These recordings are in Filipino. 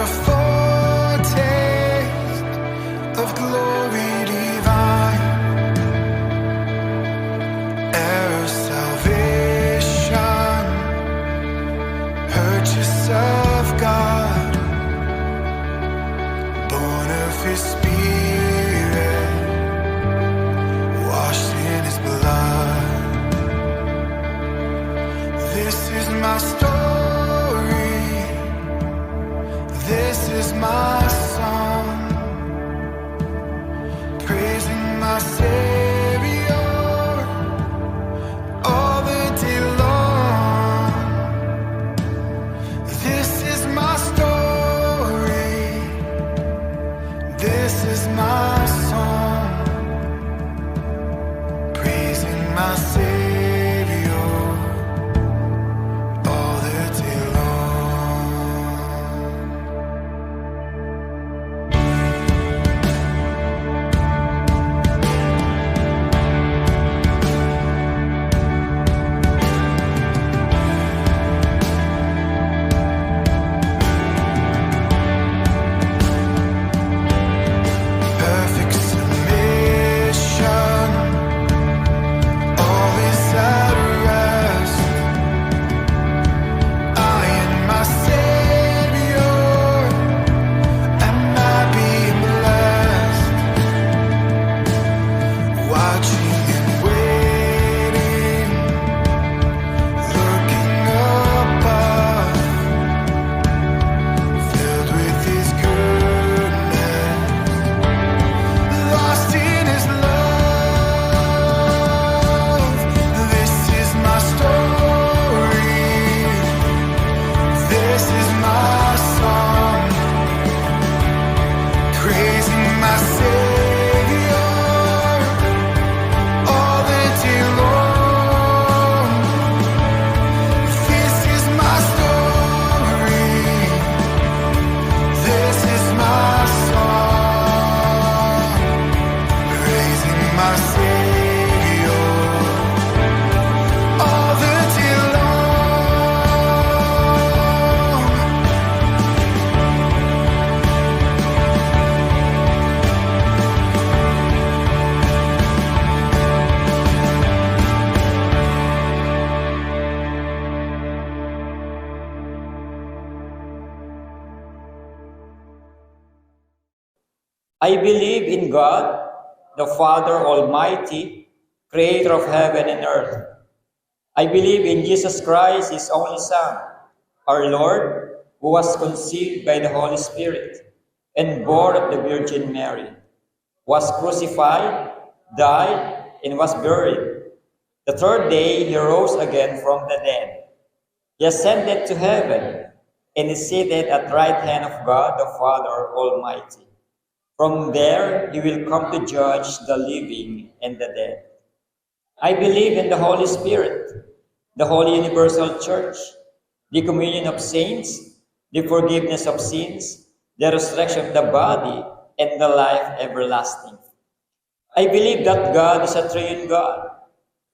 a foretaste of glory divine, heir of salvation, purchase of God, born of His Spirit, washed in His blood. This is my story, this is my song, praising my Savior all the day long. This is my story, this is my song, praising my Savior all the day long. Perfect submission, always at rest. I and my Savior, am I being blessed? Watching and waiting, looking above, filled with His goodness, lost in His love. This is my story, this is my song, praising my Savior all the day long. This is my story, this is my song, praising my Savior all the day long. I believe in God, the Father Almighty, creator of heaven and earth. I believe in Jesus Christ, His only Son, our Lord, who was conceived by the Holy Spirit and born of the Virgin Mary, was crucified, died, and was buried. The third day He rose again from the dead. He ascended to heaven and is seated at the right hand of God the Father Almighty. From there He will come to judge the living and the dead. I believe in the Holy Spirit, the Holy Universal Church, the communion of saints, the forgiveness of sins, the resurrection of the body, and the life everlasting. I believe that God is a triune God,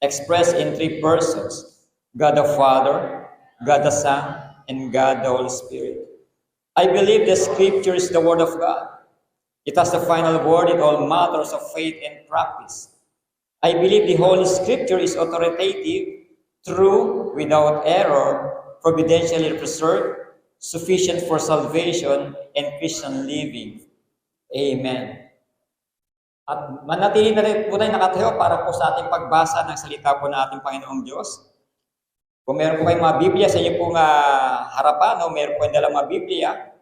expressed in three persons, God the Father, God the Son, and God the Holy Spirit. I believe the Scripture is the Word of God. It has the final word in all matters of faith and practice. I believe the Holy Scripture is authoritative, true, without error, providentially preserved, sufficient for salvation and Christian living. Amen. At manatili na rin po tayo nakatayo para po sa ating pagbasa ng salita po ng ating Panginoong Diyos. Kung meron po kayong mga Biblia sa inyo pong harapan, o meron po kayong dalang mga Biblia,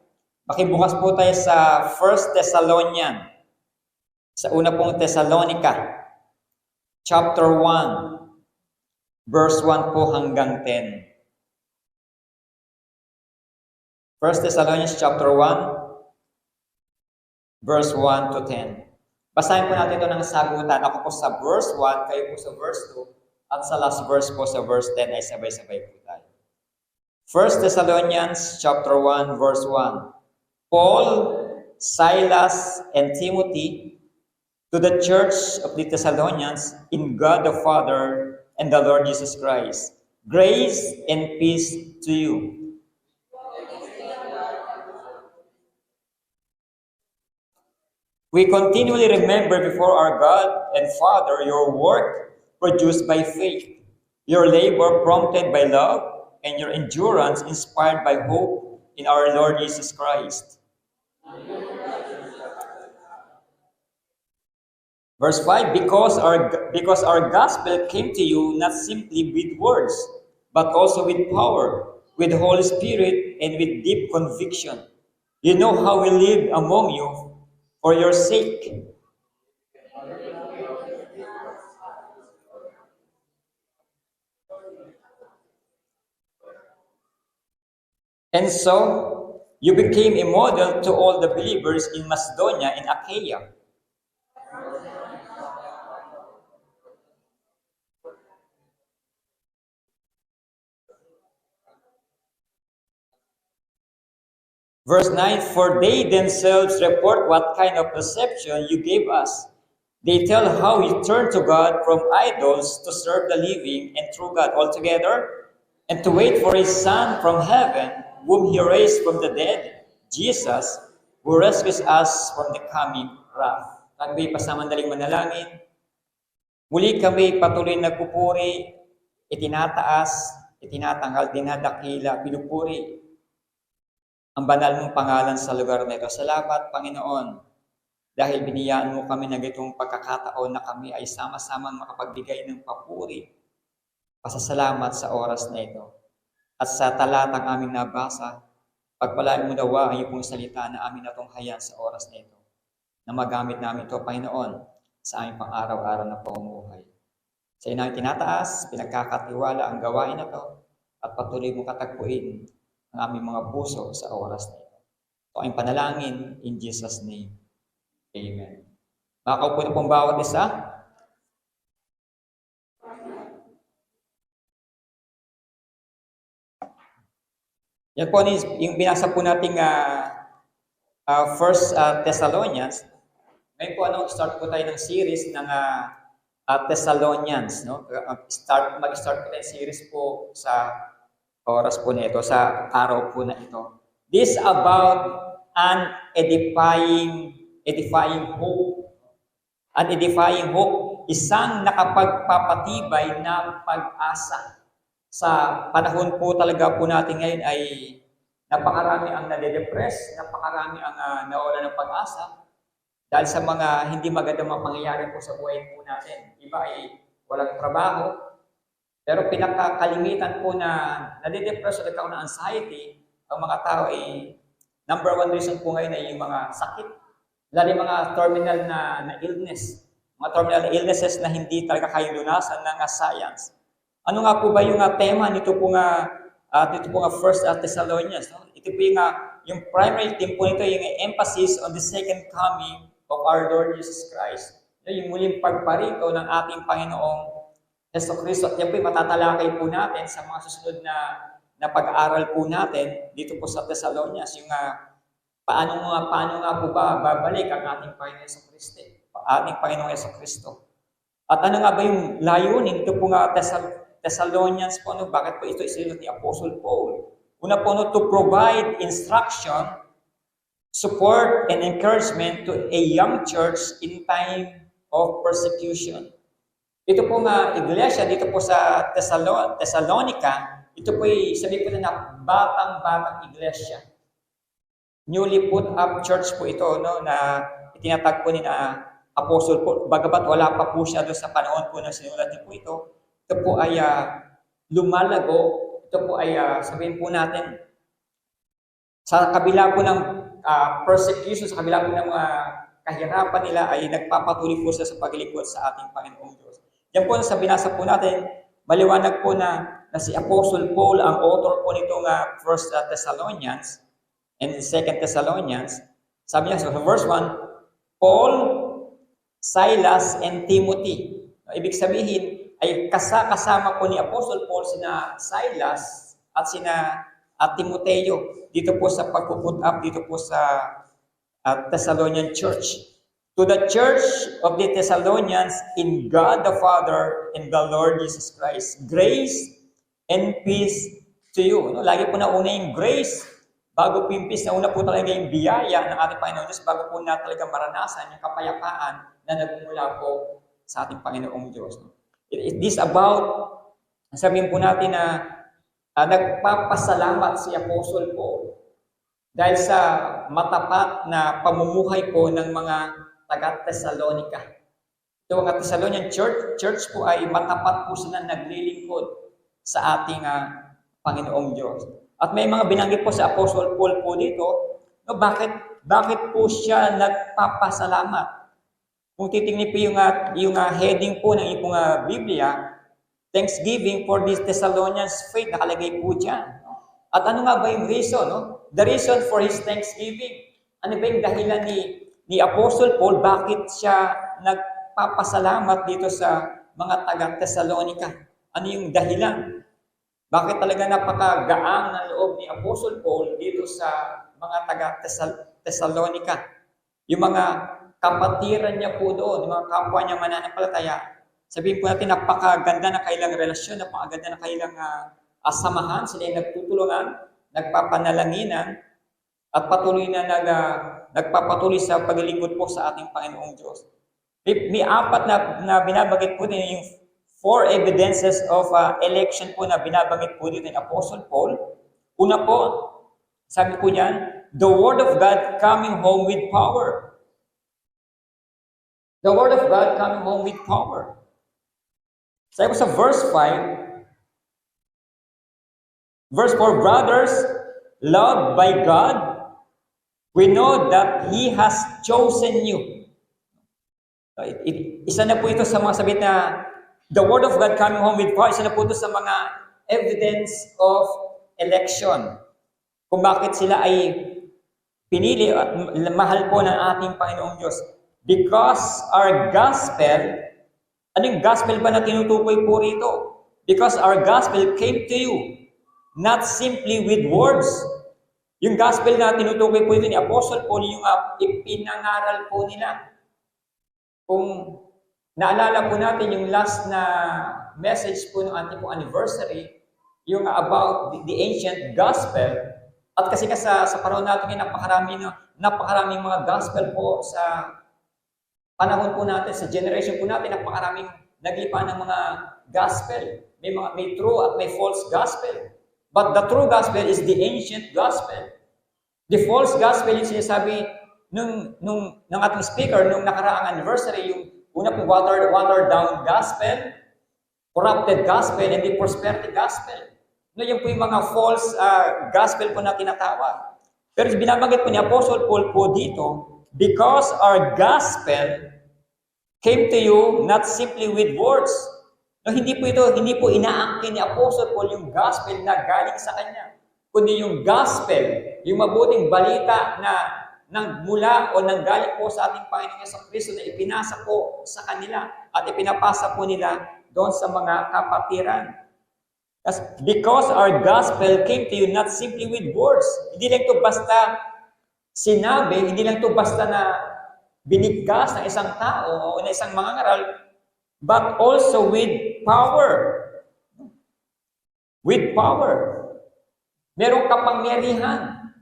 makibukas po tayo sa 1 Thessalonians, sa una pong Thessalonica, chapter 1, verse 1 po hanggang 10. 1 Thessalonians chapter 1, verse 1 to 10. Basahin po natin ito ng sagutan. Ako po sa verse 1, kayo po sa verse 2, at sa last verse po sa verse 10 ay sabay-sabay po tayo. 1 Thessalonians chapter 1, verse 1. Paul, Silas, and Timothy, to the church of the Thessalonians, in God the Father and the Lord Jesus Christ, grace and peace to you. We continually remember before our God and Father your work produced by faith, your labor prompted by love, and your endurance inspired by hope in our Lord Jesus Christ. Verse 5, because our gospel came to you not simply with words, but also with power, with the Holy Spirit, and with deep conviction. You know how we live among you for your sake. And so, you became a model to all the believers in Macedonia and Achaia. Verse 9, for they themselves report what kind of reception you gave us. They tell how you turned to God from idols to serve the living and true God altogether, and to wait for His Son from heaven, whom He raised from the dead, Jesus, who rescues us from the coming wrath. Kami pasamandaling manalangin, muli kami patuloy nagpupuri, itinataas, itinatanggal, dinadakila, pinupuri ang banal mong pangalan sa lugar na ito. Salamat, Panginoon, dahil biniyaan mo kami ng itong pagkakataon na kami ay sama-sama makapagbigay ng papuri, pasasalamat sa oras na ito. At sa talatang aming nabasa, pagpalain mo nawa ang iyong salita na aming natunghayan sa oras na ito, na magamit namin ito, Panginoon, sa aming pang-araw-araw na pamumuhay. Sa iyo namin tinataas, pinagkakatiwala ang gawain na ito, at patuloy mong katagpuin ang aming mga puso sa oras na ito. Ito ang panalangin in Jesus' name. Amen. Makakaupo na pong bawat isa. Yan po yung binasa po nating First Thessalonians. Ngayon po start po tayo ng series ng Thessalonians. No? Mag-start po tayo series po sa oras po na ito, sa araw po na ito. This about an edifying hope. An edifying hope, isang nakapagpapatibay na pag-asa. Sa panahon po talaga po natin ngayon ay napakarami ang nade-depress, napakarami ang nawala ng pag-asa dahil sa mga hindi magandang mga pangyayari po sa buhay po natin. Iba ay walang trabaho, pero pinakakalimitan po na nade-depress o nagkaroon ng anxiety, ang mga tao ay number one reason po ngayon ay yung mga sakit. Lalo yung mga terminal na illness. Mga terminal na illnesses na hindi talaga kayang lunasan ng science. Ano nga po ba yung tema nito po nga First Thessalonians? No? Ito po yung primary theme po nito, yung emphasis on the second coming of our Lord Jesus Christ. Yung muling pagparito ng ating Panginoong Jesucristo. At yan po yung matatalakay po natin sa mga susunod na pag-aaral po natin dito po sa Thessalonians. Yung paano nga po ba babalik ang ating Panginoong Jesucristo? Ating Panginoong Jesucristo. At ano nga ba yung layunin? Ito po nga Thessalonians po, bakit po ito isinulat ni Apostle Paul? Una po, to provide instruction, support, and encouragement to a young church in time of persecution. Ito po nga iglesia, dito po sa Thessalonica, ito po sabi po na batang iglesia. Newly put up church po ito, no, na itinatag po ni Apostle Paul. Bagamat wala pa po siya doon sa panahon po na sinulat niyo po ito, ito po ay lumalago, ito po ay sabihin po natin, sa kabila po ng persecution, sa kabila po ng kahirapan nila, ay nagpapatuloy po sila sa paglingkod sa ating Panginoong Diyos. Yan po sa binasa po natin, maliwanag po na si Apostle Paul, ang author po nitong First Thessalonians and Second Thessalonians. Sabi niya, so verse 1, Paul, Silas, and Timothy. Ibig sabihin, ay kasama po ni Apostle Paul sina Silas at sina Timoteo dito po sa pagpuput up dito po sa Thessalonian Church. To the church of the Thessalonians in God the Father and the Lord Jesus Christ, grace and peace to you. No? Lagi po na una yung grace, bago po yung una po talaga yung biyaya ng ating Panginoon Diyos, bago po na talaga maranasan yung kapayapaan na nagmumula po sa ating Panginoong Diyos. It is about, sabihin po natin na nagpapasalamat si Apostle Paul dahil sa matapat na pamumuhay po ng mga taga-Thessalonica. Ito ang Thessalonian Church po ay matapat po sila naglilingkod sa ating Panginoong Diyos. At may mga binanggit po sa Apostle Paul po dito, no, bakit po siya nagpapasalamat? Kung titingnan po yung heading po ng ipong Biblia, Thanksgiving for these Thessalonians faith, nakalagay po dyan. At ano nga ba yung reason? No? The reason for his thanksgiving. Ano ba yung dahilan ni Apostle Paul, bakit siya nagpapasalamat dito sa mga taga-Thessalonica? Ano yung dahilan? Bakit talaga napakagaang ng loob ni Apostle Paul dito sa mga taga-Thessalonica? Yung mga kapatiran niya po doon, yung mga kapwa niya mananampalataya, sabihin po natin, napakaganda na kailang relasyon, napakaganda na kailang samahan, sila ay nagtutulungan, nagpapanalanginan, at patuloy na nagpapatuloy sa paglilingkod po sa ating Panginoong Diyos. May apat na binabagit po din yung 4 evidences of election po na binabagit po dito ni Apostle Paul. Una po, sabi po niyan, the Word of God coming home with power. The Word of God coming home with power. Sabi po sa verse 5, verse 4, brothers, loved by God, we know that He has chosen you. Isa na po ito sa mga sabit na the Word of God coming home with power. Isa na po ito sa mga evidence of election. Kung bakit sila ay pinili at mahal po ng ating Panginoong Diyos. Because our gospel, ano yung gospel ba na tinutukoy po rito? Because our gospel came to you, not simply with words. Yung gospel na tinutukoy po ito ni Apostle Paul, yung ipinangaral po nila. Kung naalala po natin yung last na message po ng ating po anniversary, yung about the ancient gospel, at kasi sa panahon natin ngayon, napakaraming mga gospel po sa panahon po natin, sa generation po natin, napakaraming naglipa ng mga gospel. May true at may false gospel. But the true gospel is the ancient gospel. The false gospel yung sinasabi ng ating speaker nung nakaraang anniversary, yung una po watered down gospel, corrupted gospel, and the prosperity gospel. No, yan po yung mga false gospel po na tinatawag. Pero binabanggit po ni Apostle Paul po dito, because our gospel came to you not simply with words. No, hindi po inaangkin ni Apostle Paul yung gospel na galing sa kanya, kundi yung gospel, yung mabuting balita na mula o nanggaling po sa ating Panginoon Yesong Kristo na ipinasa po sa kanila at ipinapasa po nila doon sa mga kapatiran. Because our gospel came to you not simply with words. Hindi lang ito basta sinabi, hindi lang ito basta na binigkas ng isang tao o ng isang mangangaral, but also with power. With power. Merong kapangyarihan.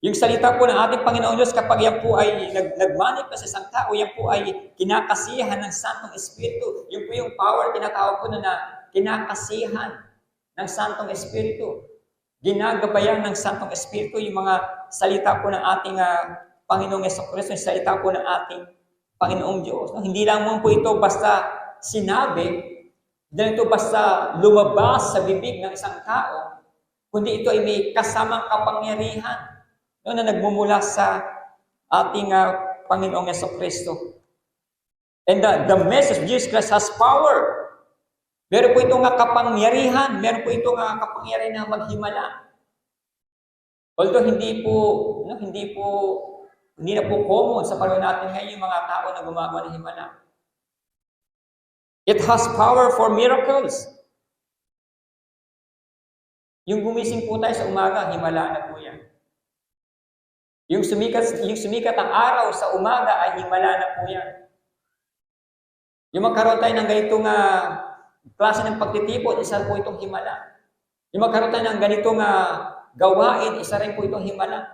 Yung salita po ng ating Panginoon Diyos, kapag yan po ay nagmanifest sa isang tao, yan po ay kinakasihan ng Santong Espiritu. Yun po yung power, tinatawag po na kinakasihan ng Santong Espiritu. Ginagabayan ng Santong Espiritu yung mga salita po ng ating Panginoong Jesucristo, yung salita po ng ating Panginoong Diyos. No? Hindi lang po ito basta sinabi, hindi lang ito basta lumabas sa bibig ng isang tao, kundi ito ay may kasamang kapangyarihan na nagmumula sa ating Panginoong Jesucristo. And the message of Jesus Christ has power. Meron po itong kapangyarihan, meron po itong kapangyarihan na maghimala. Although hindi na po common sa panahon natin ngayon yung mga tao na gumagawa ng himala. It has power for miracles. Yung gumising po tayo sa umaga, himala na po yan. Yung sumikat ang araw sa umaga ay himala na po yan. Yung magkaroon tayo ng ganitong klase ng pagtitipon, isa po itong himala. Yung magkaroon tayo ng ganitong gawain, isa rin po itong himala.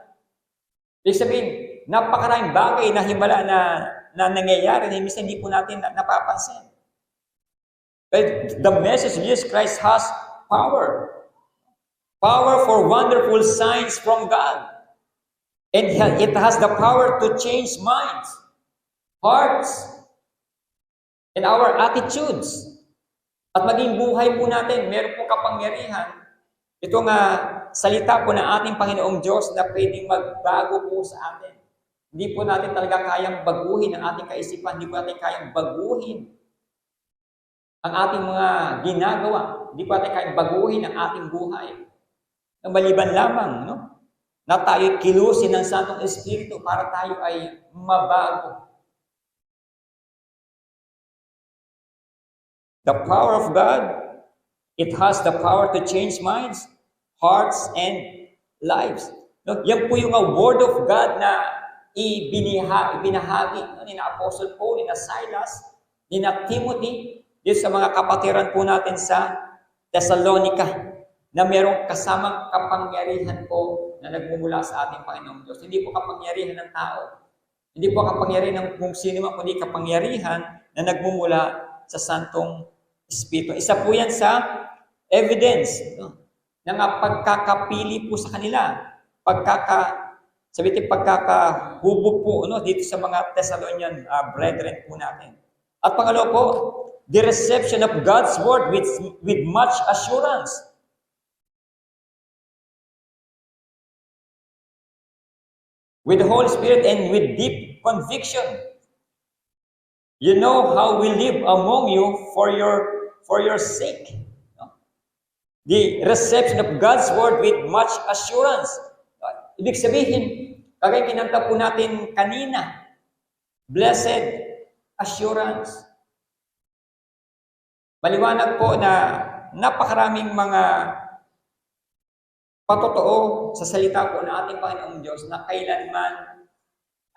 Ibig sabihin, napakaraming bagay na himala na nangyayari na minsan hindi po natin napapansin. But the message of Jesus Christ has power. Power for wonderful signs from God. And it has the power to change minds, hearts, and our attitudes. At maging buhay po natin, meron po kapangyarihan. Ito nga, salita po ng ating Panginoong Diyos na pwedeng magbago po sa atin. Hindi po natin talaga kayang baguhin ang ating kaisipan, hindi po natin kayang baguhin ang ating mga ginagawa. Hindi po natin kayang baguhin ang ating buhay. Ang maliban lamang, no? Na tayo kilusin ng Santong Espiritu para tayo ay mabago. The power of God, it has the power to change minds, hearts, and lives. No? Yan po yung word of God na ibinahagi ni na Apostle Paul, ni na Silas, ni na Timothy, dito sa mga kapatiran po natin sa Thessalonica, na mayroong kasamang kapangyarihan po na nagmumula sa ating Panginoong Diyos. Hindi po kapangyarihan ng tao. Hindi po kapangyarihan ng kung sino man, kundi kapangyarihan na nagmumula sa Santong Espiritu. Isa po yan sa evidence, no, ng pagkakapili po sa kanila. Pagkakahubog po, no, dito sa mga Thessalonian brethren po natin. At pangalawa po, the reception of God's word with much assurance. With the Holy Spirit and with deep conviction. You know how we live among you for your sake. No? The reception of God's word with much assurance. Ibig sabihin, kagaya kinanta po natin kanina, blessed assurance. Maliwanag po na napakaraming mga patotoo sa salita po ng ating Panginoong Diyos na kailanman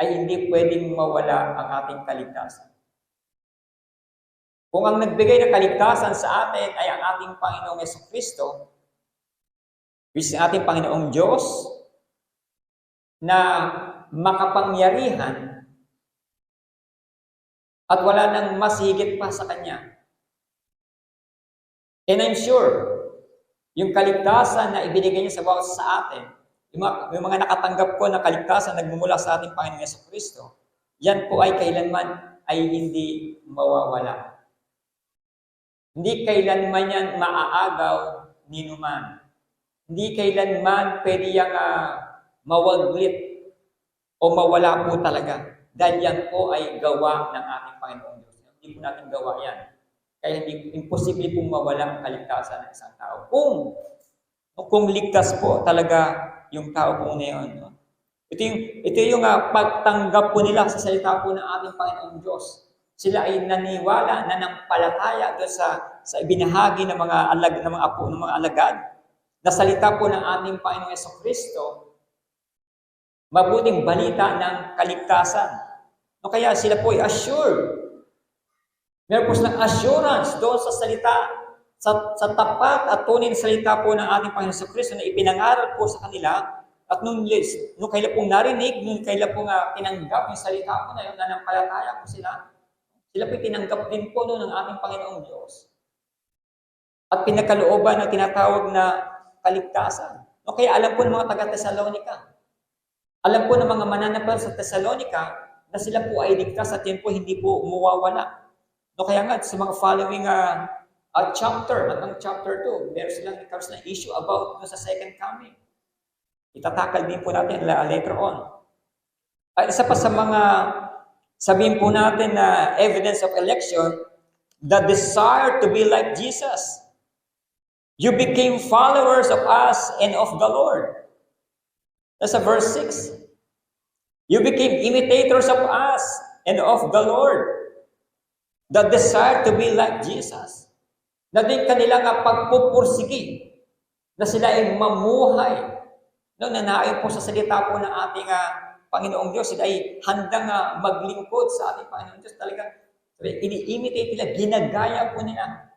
ay hindi pwedeng mawala ang ating kaligtasan. Kung ang nagbigay ng kaligtasan sa atin ay ang ating Panginoong Jesucristo, which is ating Panginoong Diyos, na makapangyarihan at wala nang mas higit pa sa Kanya. And I'm sure, yung kaligtasan na ibinigay niya sa bawat sa atin, yung mga nakatanggap ko na kaligtasan nagmumula sa ating Panginoong Jesucristo, yan po ay kailanman ay hindi mawawala. Hindi kailanman yan maaagaw ni numan. Hindi kailanman pwede yang mawaglit o mawala po talaga. Dahil yan po ay gawa ng ating Panginoong Diyos. Hindi po natin gawa yan. Kaya hindi imposible pong mawala ang kaligtasan ng isang tao. Kung ligtas po talaga yung tao po na yun. No? Ito yung pagtanggap po nila sa salita po ng ating Panginoong Diyos. Sila ay naniwala, nanampalataya doon sa ibinahagi ng mga apo, ng mga alagad, na salita po ng ating Panginoong Jesucristo, mabuting balita ng kaligtasan. No, kaya sila po ay assured. Meron po silang assurance doon sa salita, sa tapat at tunay na salita po ng ating Panginoong Jesucristo na ipinangaral po sa kanila. At nung kaila pong narinig, nung kaila pong tinanggap yung salita po na yun, nanampalataya po sila po tinanggap din po noon ng ating Panginoong Diyos. At pinagkalooban ng tinatawag na kaligtasan. No, kaya alam po ng mga taga-Thessalonica, alam po ng mga mananampalataya sa Thessalonica na sila po ay ligtas at yan po hindi po umuwawala. No, kaya nga sa mga following chapter, hanggang chapter 2, meron silang issue about sa second coming. Itatakal din po natin later on. At isa pa sa mga sabihin po natin na evidence of election, the desire to be like Jesus. You became followers of us and of the Lord. That's verse 6. You became imitators of us and of the Lord. The desire to be like Jesus. Na din kanilang pagpupursigi, na sila ay mamuhay. No, nanayon po sa salita po ng ating Panginoong Diyos, sila ay handang maglingkod sa ating Panginoong Diyos. Talagang ini-imitate nila, ginagaya po nila.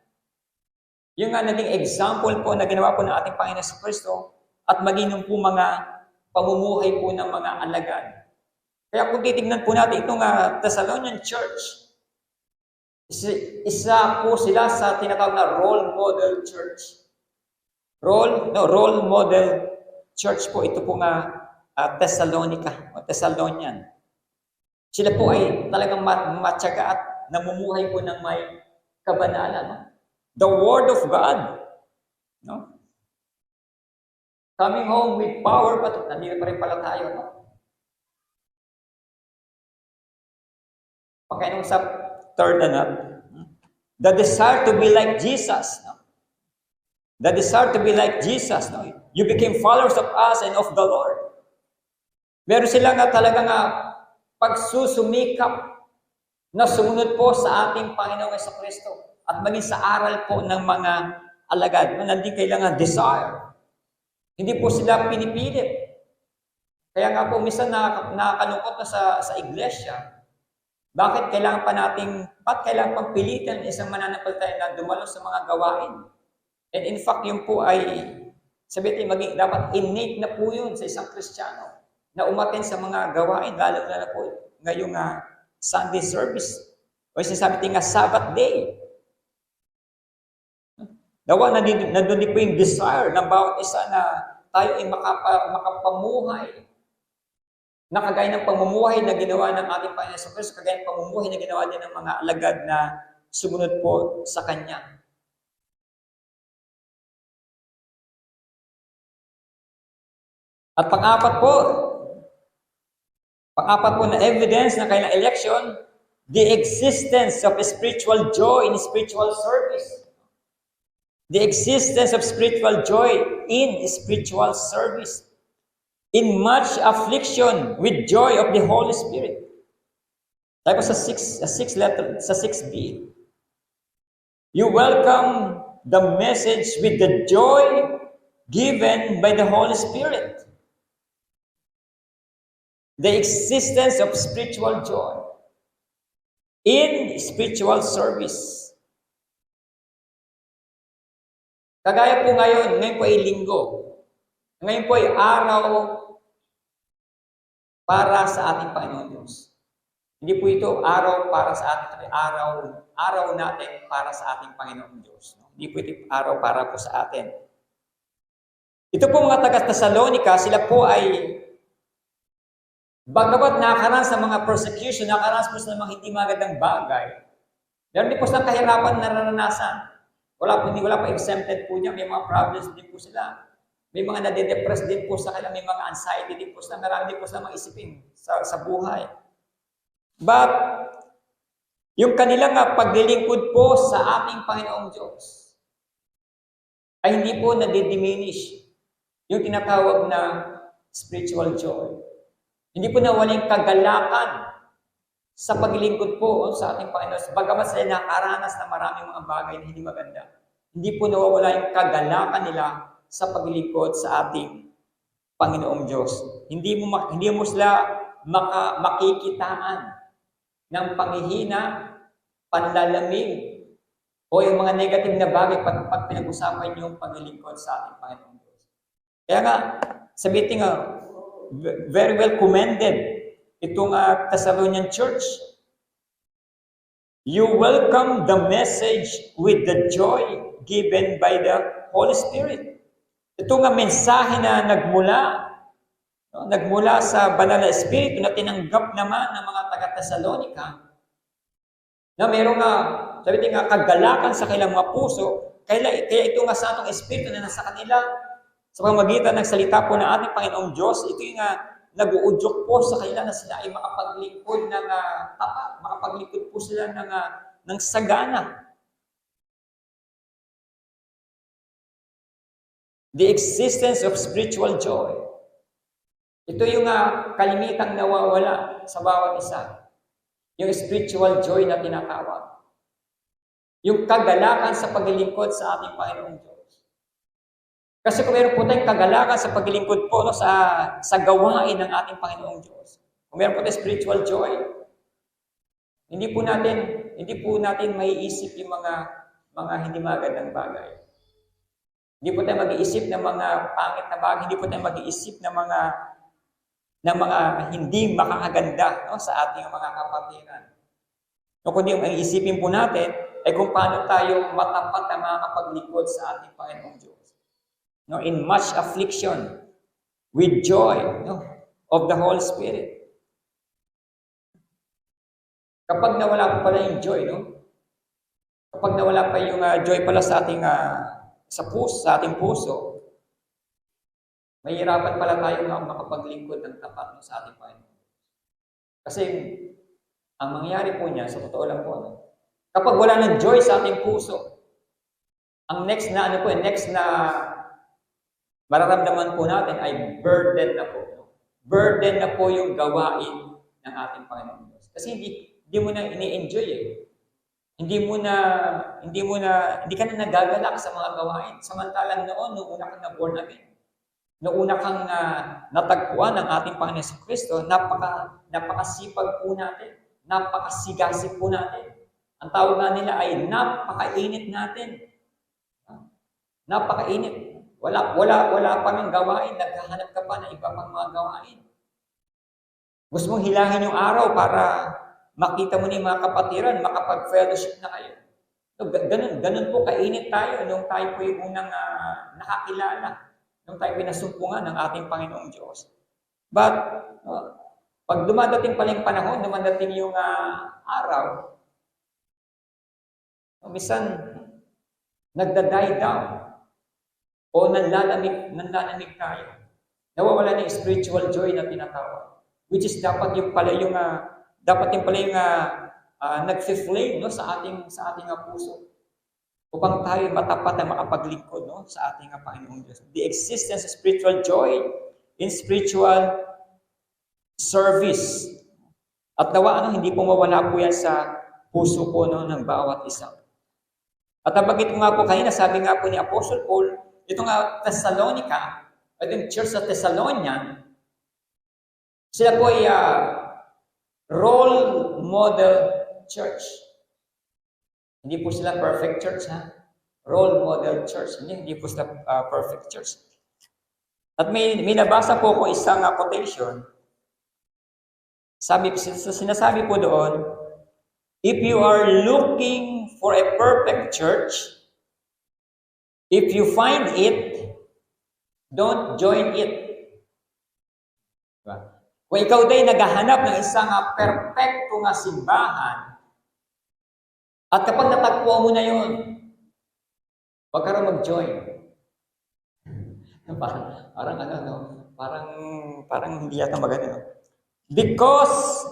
Yung naging example po na ginawa po ng ating Panginoon sa Kristo, at maging po mga pamumuhay po ng mga alagad. Kaya kung titignan po natin itong Thessalonian Church, isa po sila sa tinatawag na role model church. Role model church po ito po Thessalonica o Thessalonian. Sila po ay talagang matyaga at namumuhay po ng may kabanalan. No? The Word of God. No? Coming home with power, but nandito pa rin pala tayo. No? Okay, nung sa third the desire to be like Jesus. No? The desire to be like Jesus. No? You became followers of us and of the Lord. Meron sila talagang pagsusumikap na sumunod po sa ating Panginoong Jesucristo at maging sa aral po ng mga alagad. Nandito kailangan desire. Hindi po sila pinipilit. Kaya nga po, minsan nakakalungkot na sa iglesia. Bakit kailangan pang pilitin isang mananampalataya na dumalo sa mga gawain? And in fact, yun po ay, sabihin dapat innate na po yun sa isang Kristiyano na umaten sa mga gawain, lalo na po ngayong Sunday service. O sinasabi tingin Sabbath day. Dawa, nandun din po yung desire ng bawat isa na tayo ay makapamuhay na kagaya ng pamumuhay na ginawa ng ating Panginoon Jesucristo, kagaya ng pamumuhay na ginawa din ng mga alagad na sumunod po sa Kanya. At pang-apat po na evidence ng kailang election, the existence of spiritual joy in spiritual service. The existence of spiritual joy in spiritual service. In much affliction with joy of the Holy Spirit. Tayo sa 6b. You welcome the message with the joy given by the Holy Spirit. The existence of spiritual joy in spiritual service. Kagaya po ngayon po ay linggo. Ngayon po ay araw para sa ating Panginoon Diyos. Hindi po ito araw para sa ating, araw natin para sa ating Panginoon Diyos. Hindi po ito araw para po sa atin. Ito po mga taga-Thessalonica, sila po ay bagamat nakaranas sa mga persecution, nakaranas po sa mga hindi magandang bagay, meron din po silang kahirapan na naranasan. Wala pa exempted po niya, may mga problems din po sila. May mga nade-depress din po sa kanila, may mga anxiety din po sila, marami din po sila mga isipin sa buhay. But, yung kanilang paglilingkod po sa ating Panginoong Diyos ay hindi po nade-diminish yung tinatawag na spiritual joy. Hindi po nawalang kagalakan sa paglilingkod po sa ating Panginoon. Bagamat sila nakaranas na maraming mga bagay na hindi maganda, hindi po nawawala yung kagalakan nila sa paglilingkod sa ating Panginoong Diyos. Hindi mo sila makikitaan ng panghihina, panlalamig, o yung mga negative na bagay pag pinag-usapan yung paglilingkod sa ating Panginoong Diyos. Kaya nga, sabihin nga, very well commended itong Thessalonian Church. You welcome the message with the joy given by the Holy Spirit. Ito nga mensahe na nagmula sa banal na Espiritu na tinanggap naman ng mga taga-Thessalonica na mayroong kagalakan sa kanilang mga puso, kaya ito nga sa atong Espiritu na nasa kanila sa pamamagitan ng salita po ng ating Panginoong Diyos, ito yung nag-uudyok po sa kanila na sila ay makapaglingkod ng tapat, makapaglingkod po sila ng sagana. The existence of spiritual joy. Ito yung kalimitang nawawala sa bawat isa. Yung spiritual joy na tinatawag. Yung kagalakan sa paglilingkod sa ating Panginoong Diyos. Kasi kung meron po tayong kagalakan sa paglilingkod po sa gawain ng ating Panginoong Diyos, kung meron po tayong spiritual joy, hindi po natin maiisip yung mga hindi magandang bagay. Hindi po tayo mag-iisip ng mga pangit na bagay, hindi po tayo mag-iisip ng mga hindi makakaganda, no, sa ating mga kapatiran. No, kundi ang isipin po natin ay kung paano tayo matapat na makakapaglingkod sa ating Panginoong Diyos. No, in much affliction, with joy, no, of the Holy Spirit. Kapag nawala po pala yung joy, no? Kapag nawala pa yung joy pala sa ating sa ating puso, mahihirapan pala tayo makapaglingkod ng tapat, no, sa ating Panginoon. Kasi ang mangyayari po niya, sa totoo lang po, no? Kapag wala ng joy sa ating puso, ang next na mararamdaman po natin ay burden na po. No? Burden na po yung gawain ng ating Panginoon Diyos. Kasi hindi mo na ini-enjoy eh. Hindi ka na nagagalak sa mga gawain. Samantalang noon, nung una kang na-born again, nung una kang natagpuan ng ating Panginoon Jesucristo, napakasipag po natin, napakasigasig po natin. Ang tawag nga nila ay napakainit natin. Napakainit. Wala pa ng gawain, naghahanap ka pa ng iba pang mga gawain. Gusto mong hilahin yung araw para makita mo ni mga kapatiran, makapag-fellowship na kayo. So, ganun po kainit tayo nung tayo po yung unang nakakilala, nung tayo pinasumpungan ng ating Panginoong Diyos. But, pag dumadating pala yung panahon, dumadating yung araw, minsan, nagda-die down o nanlalamig tayo. Nawawala na yung spiritual joy na tinatawag. Which is dapat yung pala yung nag-flame, no, sa ating puso upang tayo matapat na makapaglingkod, no, sa ating Panginoong Diyos. The existence of spiritual joy in spiritual service. At nawa, hindi po mawala po yan sa puso po, no, ng bawat isa. At nabanggit ko nga po kanina, sabi nga po ni Apostle Paul, ito nga Thessalonica, itong church sa Thessalonian, sila po ay role model church. Hindi po sila perfect church, ha? Role model church. Hindi po sila perfect church. At may nabasa po ko isang quotation. Sinasabi po doon, if you are looking for a perfect church, if you find it, don't join it. Diba? Kung ikaw din naghahanap ng isang perfecto nga simbahan, at kapag natagpuan mo na yun, huwag ka rin mag-join. Parang hindi yata maganda. No? Because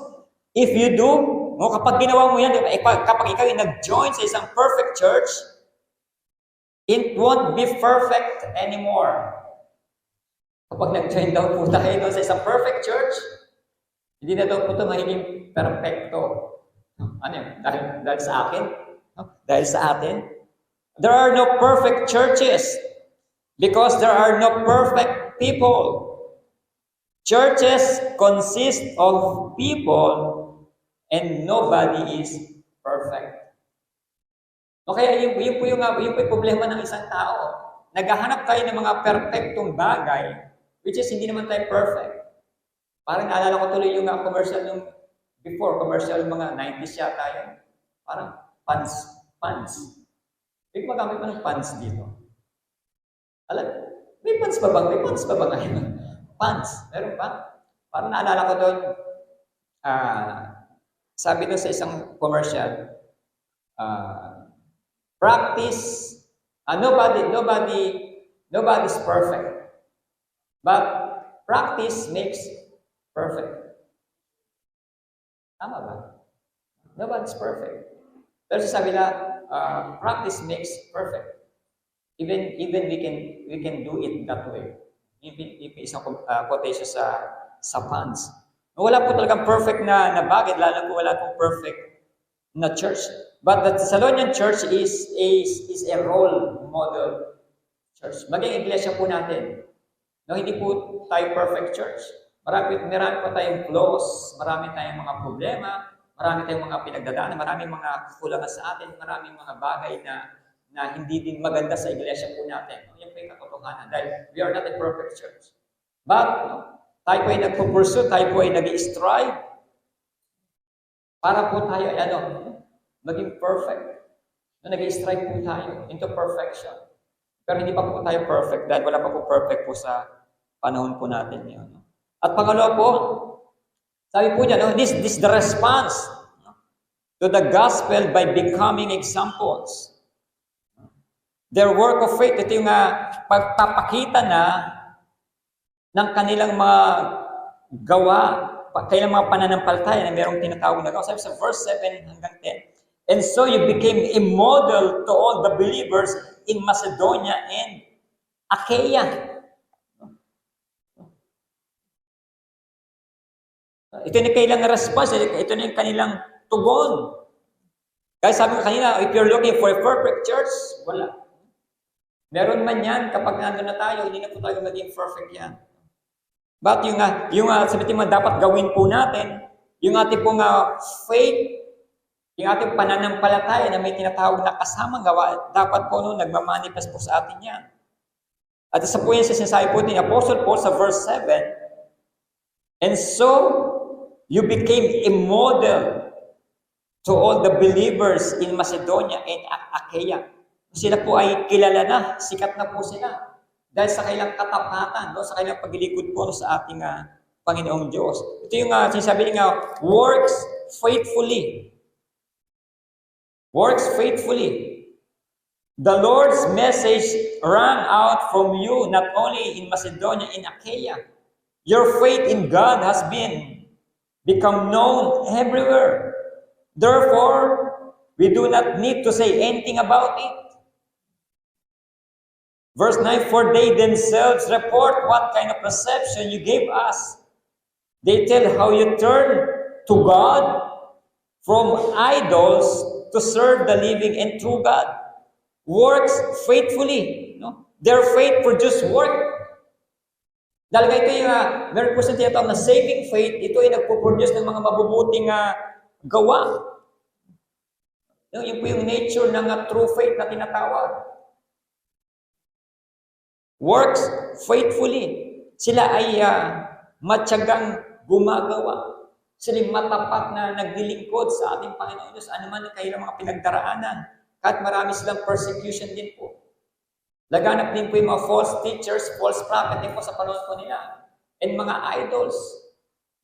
if you do, kapag ginawa mo yan, kapag ikaw yung nag-join sa isang perfect church, it won't be perfect anymore. Kapag nag-join daw po tayo doon sa isang perfect church, hindi na daw po ito magiging perfecto. Ano yun? Dahil sa akin? Dahil sa atin? There are no perfect churches because there are no perfect people. Churches consist of people and nobody is perfect. Okay, yun po yung problema ng isang tao. Naghahanap tayo ng mga perfectong bagay, which is hindi naman tayo perfect. Parang naalala ko tuloy yung commercial yung commercial mga 90s yata yun. Parang pants. May magamit pa ng pants dito. May pants ba bang? May pants ba bang ngayon? Pants. Meron pa? Parang naalala ko doon, sabi doon sa isang commercial, practice, nobody's perfect. But practice makes perfect. Tama ba? Nobody's perfect. Pero sabi na, practice makes perfect. Even we can do it that way. Even isang quotation sa pants. Wala po talagang perfect na bagay, lalo po wala pong perfect na church. But the Thessalonian church is a role model church. Maging iglesia po natin. No, hindi po tayo perfect church. Marami pa tayong flaws, marami tayong mga problema, marami tayong mga pinagdadaanan, maraming mga kakulangan sa atin, maraming mga bagay na na hindi din maganda sa iglesia po natin. Yan po yung katotohanan dahil we are not a perfect church. But, tayo po ay nagpo-pursue, tayo po ay nag-strive para po tayo ay maging perfect. Nag-strive po tayo into perfection. Pero hindi pa po tayo perfect dahil wala pa po perfect po sa panahon po natin ngayon. At pangalawa po, sabi po niya, this the response to the gospel by becoming examples. Their work of faith, ito yung pagpapakita na ng kanilang mga gawa, kailang mga pananampalataya na mayroong tinatawag na gawa. Sabi sa verse 7 hanggang 10, and so you became a model to all the believers in Macedonia and Achaia. Ito na kailang response, ito na yung kanilang tugon. Kaya sabi ko kanina, if you're looking for a perfect church, wala. Meron man yan, kapag nandun na tayo, hindi na po tayo maging perfect yan. But sabi mga dapat gawin po natin, yung ating pong faith, yung ating pananampalataya na may tinatawag na kasamang gawa, dapat po nagmamanifest po sa atin yan. At isa po yan sa sinasabi po ni Apostle Paul sa verse 7, and so, you became a model to all the believers in Macedonia and Achaia. Sila po ay kilala na, sikat na po sila. Dahil sa kailang katapatan, sa kailang paglilikod po sa ating Panginoong Diyos. Ito yung sinasabi niya, works faithfully. Works faithfully. The Lord's message rang out from you not only in Macedonia and Achaia. Your faith in God has become known everywhere. Therefore, we do not need to say anything about it. Verse 9, for they themselves report what kind of reception you gave us. They tell how you turned to God from idols to serve the living and true God. Works faithfully. Their faith produced work. Dahil ito yung meron po sa tinatawag na saving faith, ito ay nagpo-produce ng mga mabubuting gawa. Yun po yung nature ng true faith na tinatawag. Works faithfully. Sila ay matyagang gumagawa. Sila matapat na naglilingkod sa ating Panginoon Diyos. Ano man ang kailang mga pinagdaraanan. Kahit marami silang persecution din po. Laganap din po yung mga false teachers, false prophet din po sa panahon po nila. And mga idols.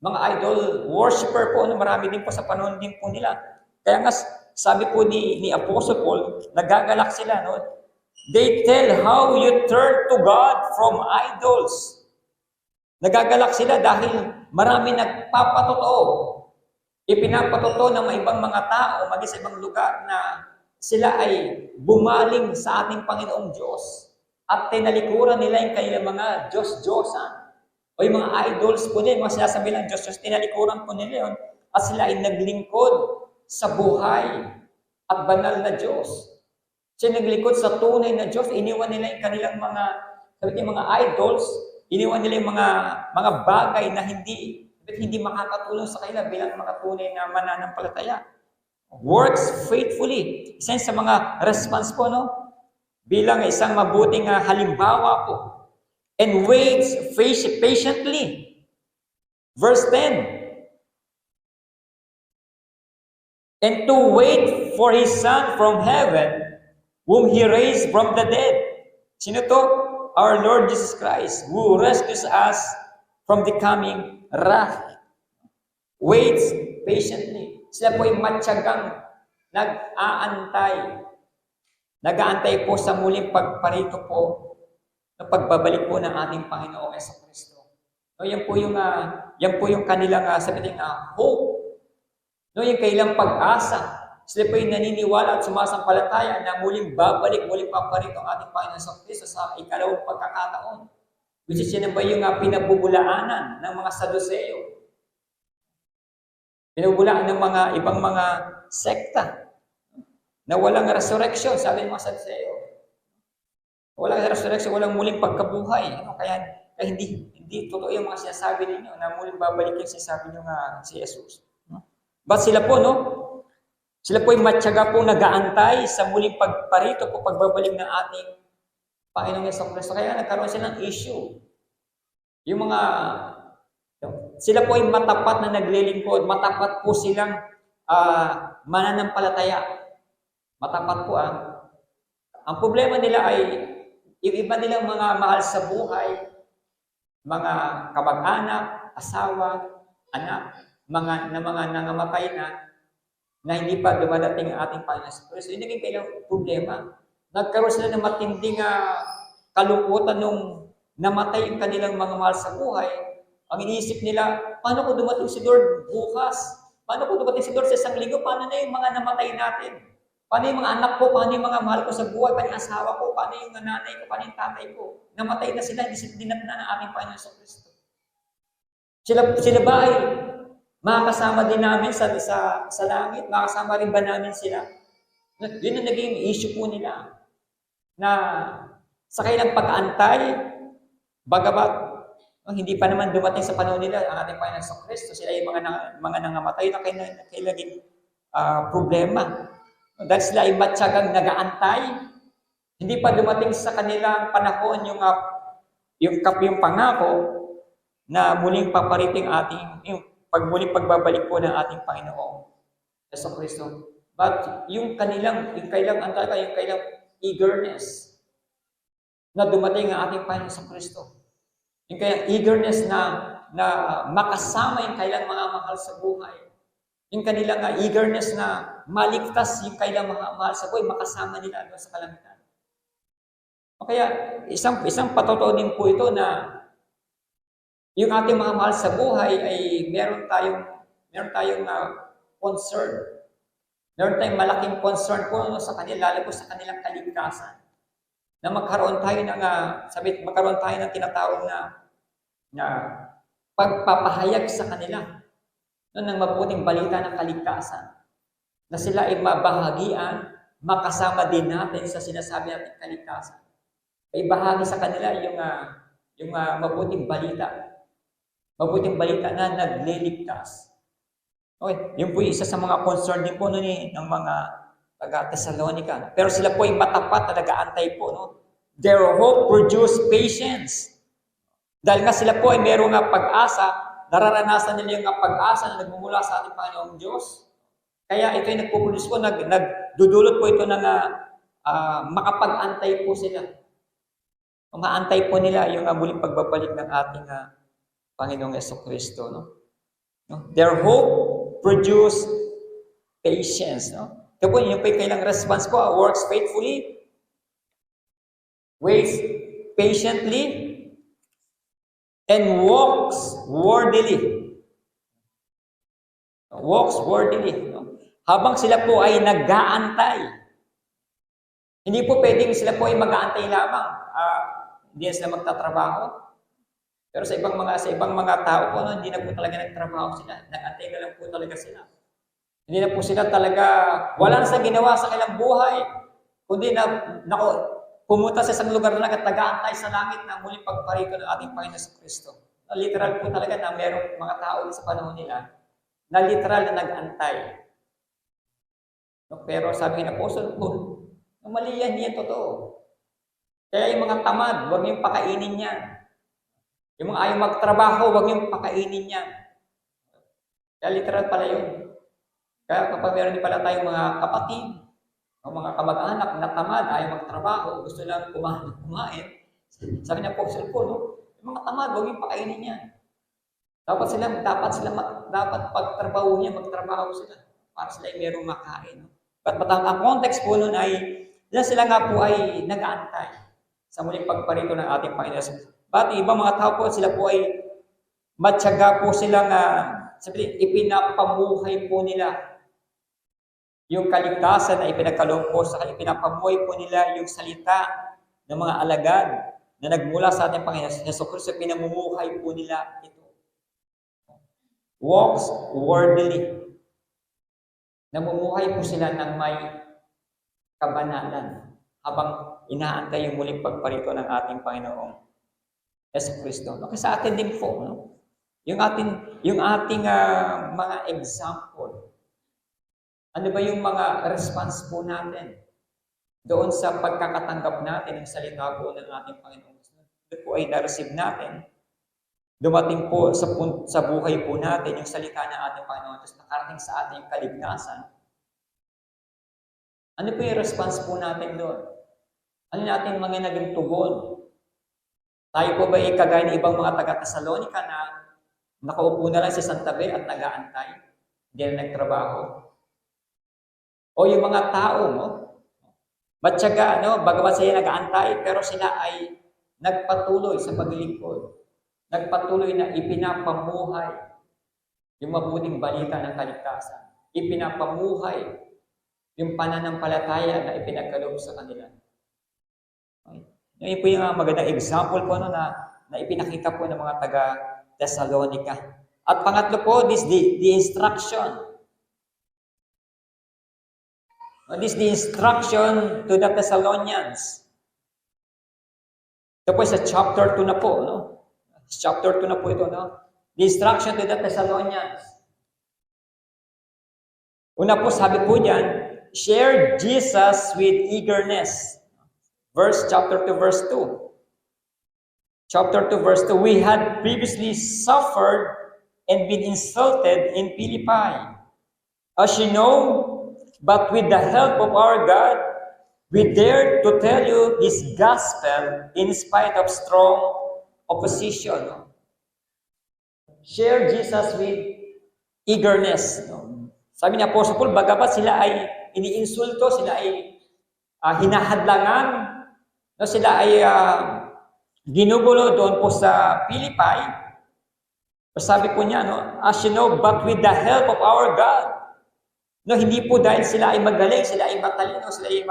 Mga idol worshiper po, marami din po sa panahon din po nila. Kaya nga, sabi po ni Apostle Paul, nagagalak sila, They tell how you turn to God from idols. Nagagalak sila dahil marami nagpapatotoo. Ipinapatotoo ng mga ibang mga tao, maging sa ibang lugar na sila ay bumaling sa ating Panginoong Diyos at tinalikuran nila yung kanilang mga Diyos-Diyosan o yung mga idols po nila, mga sinasabi lang Diyos-Diyos, tinalikuran po nila yun at sila ay naglingkod sa buhay at banal na Diyos. Sila naglingkod sa tunay na Diyos, iniwan nila yung kanilang mga idols, iniwan nila yung mga bagay na hindi makakatulong sa kanila bilang mga tunay na mananampalataya. Works faithfully. Isa sa mga response po, bilang isang mabuting halimbawa po. And waits patiently. Verse 10. And to wait for His Son from heaven, whom He raised from the dead. Sino to? Our Lord Jesus Christ, who rescues us from the coming wrath. Waits patiently. Sila po ay matyagang nag-aantay. Nag-aantay po sa muling pagparito po ng pagbabalik po ng ating Panginoong Jesucristo. Yan po yung kanilang hope. Yung kailang pag-asa. Sila po ay naniniwala at sumasampalataya na muling babalik, muling paparito ang ating Panginoong Jesucristo sa ikalawang pagkakataon. Which is yan ba yung pinabubulaanan ng mga Saduseo. Pinubulaan ng mga ibang mga sekta na walang resurrection, sabi ng mga Saduseo. Walang resurrection, walang muling pagkabuhay. Kaya hindi totoo yung mga sinasabi ninyo na muling babalik yung sinasabi nyo nga si Jesus. But sila po, Sila po ay matyaga po nag-aantay sa muling pagparito po, pagbabalik ng ating Panginoong Jesucristo. Kaya nagkaroon sila ng issue. Yung mga, sila po ay matapat na naglilingkod, matapat po silang mananampalataya. Matapat po Ang problema nila ay, yung iba nilang mga mahal sa buhay, mga kamag-anak, asawa, anak, mga nangamatay na hindi pa dumadating ang ating Panginoon sa Kristo. Hindi naging kailang problema. Nagkaroon sila ng matinding kalungkutan nung namatay yung kanilang mga mahal sa buhay. Ang iniisip nila, paano kung dumating si Lord bukas? Paano kung dumating si Lord sa isang linggo? Paano na yung mga namatay natin? Paano yung mga anak ko? Paano yung mga mahal ko sa buhay? Paano yung asawa ko? Paano yung nanay ko? Paano yung tatay ko? Namatay na sila, hindi na ng ating Panginoon sa Kristo. Sila ba ay makakasama din namin sa langit? Makakasama rin ba namin sila? Yun ang naging issue po nila. Na sa kailang pag-aantay, bagamat hindi pa naman dumating sa panahon nila ang ating Panginoon sa Kristo, sila ay mga nangamatay na kailangan problema. Dahil sila ay matyagang nag-aantay, hindi pa dumating sa kanilang panahon yung pangako na muling papariting yung muling pagbabalik po ng ating Panginoong Yesu Kristo. But yung kailang eagerness na dumating ang ating Panginoon sa Kristo. Yung kailang eagerness na makasama yung kailang mga mahal sa buhay. Yung kanilang eagerness na maligtas yung kailang mga mahal sa buhay, makasama nila doon sa kalangitan. O kaya, isang patotoo din po ito na yung ating mga mahal sa buhay ay meron tayong concern. Meron tayong malaking concern po sa kanila, lalo po sa kanilang kaligtasan. Na magkaroon tayo ng tinatawag na pagpapahayag sa kanila ng mabuting balita ng kaligtasan. Na sila ay mabahagian, makasama din natin sa sinasabi natin kaligtasan. Ay bahagi sa kanila yung mabuting balita. Mabuting balita na nagliligtas. Okay, yun po isa sa mga concern din po ng mga taga-Thessalonica. Pero sila po ay matapat na nag-aantay po. No? Their hope produced patience. Dahil nga sila po ay mayroong pag-asa, nararanasan nila yung pag-asa na nagmumula sa ating Panginoong Diyos. Kaya ito ay nagpuproduce po, nagdudulot po ito ng makapag-antay po sila. Maantay po nila yung muling pagbabalik ng ating Panginoong Jesucristo. No? Their hope produced patience. No? Ito po, yun po yung kailang response po, works faithfully, waits patiently, and walks worthily. Walks worthily. No? Habang sila po ay nag-aantay. Hindi po pwedeng sila po ay mag-aantay lamang. Hindi sila magtatrabaho. Pero sa ibang mga tao po, hindi na po talaga nagtrabaho sila. Nag-aantay na lang po talaga sila. Hindi na po sila talaga, walang sa ginawa sa kanilang buhay. Kundi pumunta sa isang lugar na nag-aantay sa langit na muling pagparito ng ating Panginoon sa Kristo. Literal po talaga na mayroong mga tao sa panahon nila na literal na nag-antay. Pero sabi ng Apostol Paul, mali yan, hindi yan totoo. Kaya yung mga tamad, huwag niyong pakainin yan. Yung mga ayaw magtrabaho, huwag niyong pakainin yan. Kaya literal pala yun. Kaya kapag meron din pala tayong mga kapatid, o mga kamag-anak na tamad, ayaw magtrabaho, gusto lang kumain. Sabi niya po, yung mga tamad, huwag yung pakainin niya. Dapat pagtrabaho niya, magtrabaho sila para sila ay merong makain. But ang context po nun ay, sila nga po ay nag-aantay sa muling pagparito ng ating Panginoon. But ibang mga tao po, sila po ay matyaga po silang ipinapamuhay po nila yung kaligtasan na ipinagkaloob po sa kanila, pinapamuhay po nila yung salita ng mga alagad na nagmula sa ating Panginoon Hesus Kristo, pinamumuhay po nila ito. Walks worthily. Namumuhay po sila ng may kabanalan habang inaantay yung muling pagparito ng ating Panginoong Hesus Kristo. Kasi sa atin din po, no? Yung ating mga example Ano ba yung mga response po natin doon sa pagkakatanggap natin ng salita po ng ating Panginoon? Ito po ay na-receive natin. Dumating po sa buhay po natin yung salita ng ating Panginoon, tapos nakarating sa ating yung kaligtasan. Ano po yung response po natin doon? Ano natin mga naging tugon? Tayo po ba ay kagaya ng ibang mga taga-Tesalonica na nakaupo na lang sa isang tabi at nag-aantay? Hindi na nagtrabaho? O yung mga tao, no? Matyaga, no? Bagamat sila nag-aantay, pero sila ay nagpatuloy sa paglilingkod. Nagpatuloy na ipinapamuhay yung mabuting balita ng kaligtasan. Ipinapamuhay yung pananampalataya na ipinagkaloob sa kanila. Okay. Yun po yung magandang example po no, na ipinakita po ng mga taga-Thessalonica. At pangatlo po, the instruction. This is the instruction to the Thessalonians. Ito po sa chapter 2 na po. No? Chapter 2 na po ito. No? The instruction to the Thessalonians. Una po, sabi po diyan, share Jesus with eagerness. Chapter 2, verse 2. Chapter 2, verse 2. We had previously suffered and been insulted in Philippi. As you know, but with the help of our God, we dare to tell you this gospel in spite of strong opposition. Share Jesus with eagerness. Sabi ni Apostle Paul, bagamat sila ay iniinsulto, sila ay hinahadlangan, sila ay ginugulo doon po sa Philippi. Sabi po niya, as you know, but with the help of our God. Hindi po dahil sila ay magaling, sila ay matalino, sila ay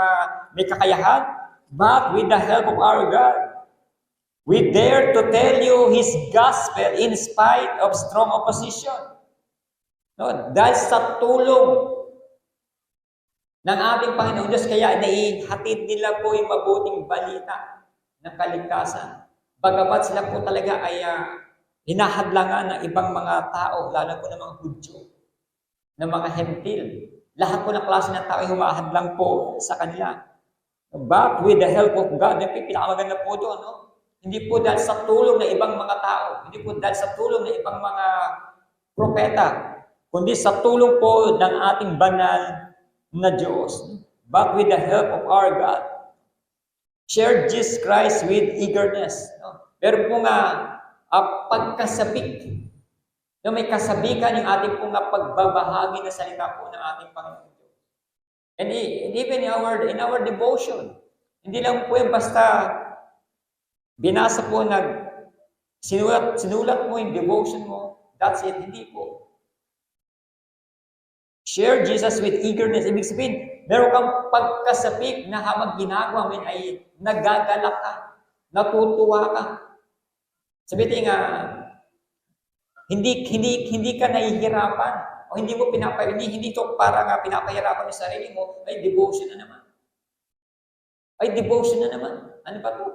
may kakayahan, but with the help of our God. We dare to tell you His gospel in spite of strong opposition. Dahil sa tulong ng ating Panginoon Diyos, kaya naihatid nila po yung mabuting balita ng kaligtasan. Bagamat sila po talaga ay hinahadlangan ng ibang mga tao, lalo po ng mga Hudyo, ng mga Hentil. Lahat po ng klase ng tao ay humahadlang po sa kanila. But with the help of God, yung pinakamaganda po doon, hindi po dahil sa tulong ng ibang mga tao, hindi po dahil sa tulong ng ibang mga propeta, kundi sa tulong po ng ating banal na Diyos. But with the help of our God. Share Jesus Christ with eagerness. Pero po nga, pagkasabik. May kasabikan yung ating po nga pagbabahagi na salita po ng ating Panginoon Diyos. And even in our devotion, hindi lang po yung basta binasa po sinulat mo yung devotion mo, that's it, hindi po. Share Jesus with eagerness. Ibig sabihin, meron kang pagkasapik na habang ginagawa mo ay nagagalak ka, natutuwa ka. Sabihin nga, hindi ka nahihirapan o hindi mo hindi to para nga pinapahirapan yung sarili mo, ay devotion na naman. Ay devotion na naman. Ano ba to?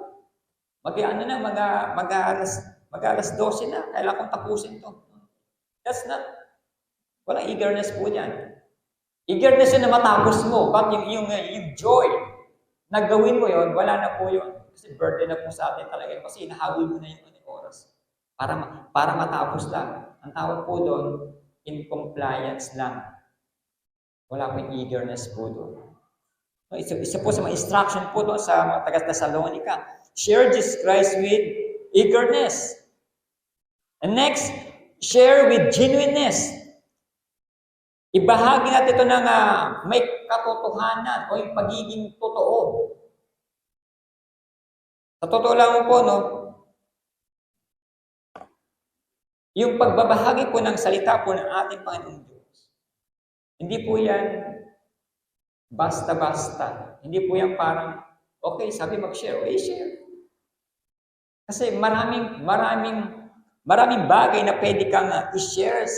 Mag-alas 12 na, kailangan kong tapusin to. That's not, walang eagerness po yan. Eagerness yun na matapos mo, but yung joy na gawin mo yon, wala na po yun. Kasi burden na po sa atin talaga yun. Kasi inahabol mo na yung oras. Para matapos lang. Ang tawag po doon, in compliance lang. Wala po yung eagerness po doon. Isa po sa mga instruction po doon sa mga taga-Thessalonica. Share Jesus Christ with eagerness. And next, share with genuineness. Ibahagi natin ito ng may katotohanan o yung pagiging totoo. Sa totoo lang po, yung pagbabahagi po ng salita po ng ating Panginoong Diyos, hindi po yan basta-basta. Hindi po yan parang, okay, sabi mag-share, share. Kasi maraming bagay na pwede kang i-share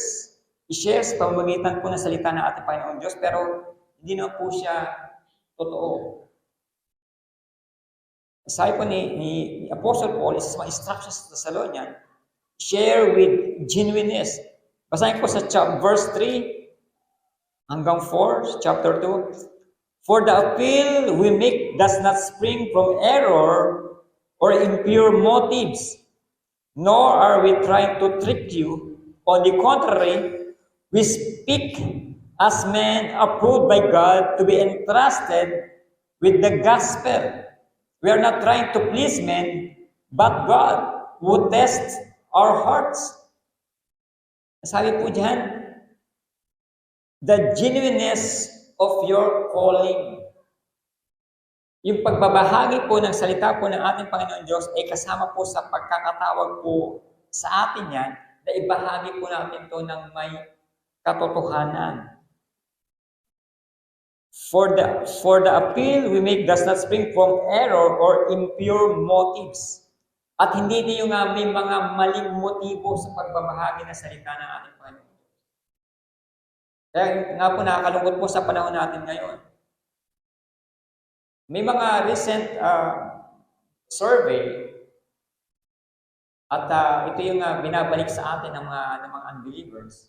sa pamamagitan po ng salita ng ating Panginoong Diyos, pero hindi na po siya totoo. Sabi po ni Apostle Paul, isa sa mga instructions sa Thessalonian, share with genuineness. Basahin po sa verse 3, hanggang 4, chapter 2. For the appeal we make does not spring from error or impure motives, nor are we trying to trick you. On the contrary, we speak as men approved by God to be entrusted with the gospel. We are not trying to please men, but God who tests our hearts. Sabi po dyan, the genuineness of your calling. Yung pagbabahagi po ng salita po ng ating Panginoon Diyos ay kasama po sa pagkakatawag po sa atin yan na ibahagi po natin to ng may katotohanan. For the appeal we make does not spring from error or impure motives. At hindi din yung may mga maling motibo sa pagbabahagi ng salita ng ating Panginoon. Kaya nga po nakakalungkot po sa panahon natin ngayon. May mga recent survey at ito yung binabalik sa atin ng mga unbelievers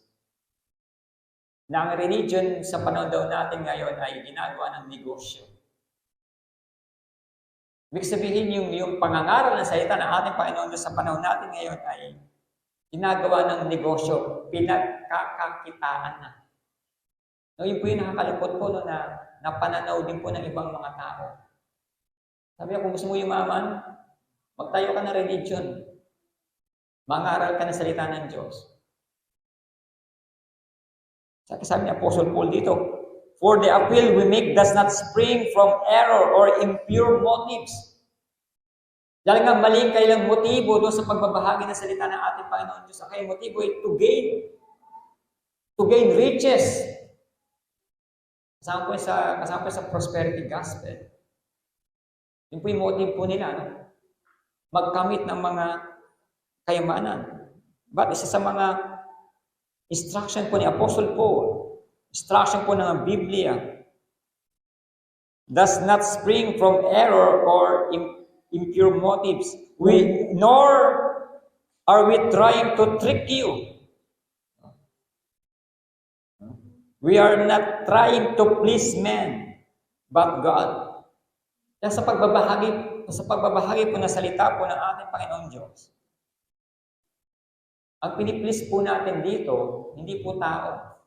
na ang religion sa panahon daw natin ngayon ay ginagawa ng negosyo. Ibig sabihin yung pangangaral ng salita ng ating Panginoon Diyos sa panahon natin ngayon ay ginagawa ng negosyo, pinagkakakitaan na. No, yun po yung nakakalungkot po no, na pananaw din po ng ibang mga tao. Sabi niya, kung gusto mo yumaman, magtayo ka ng religion. Mangaral ka ng salita ng Diyos. Sabi ni Apostle Paul dito, for the appeal we make does not spring from error or impure motives. Dahil nga maling kailang motibo doon sa pagbabahagi ng salita ng ating Panginoon Diyos. Ang kailang motibo ay to gain riches. Kasama po sa prosperity gospel. Yun po yung motive po nila, no? Magkamit ng mga kayamanan. But isa sa mga instruction po ni Apostle Paul, instruction po ng Biblia, does not spring from error or impure motives. Nor are we trying to trick you. We are not trying to please men, but God. Kaya sa pagbabahagi po ng salita po ng ating Panginoon Diyos, ang piniplease po natin dito, hindi po tao,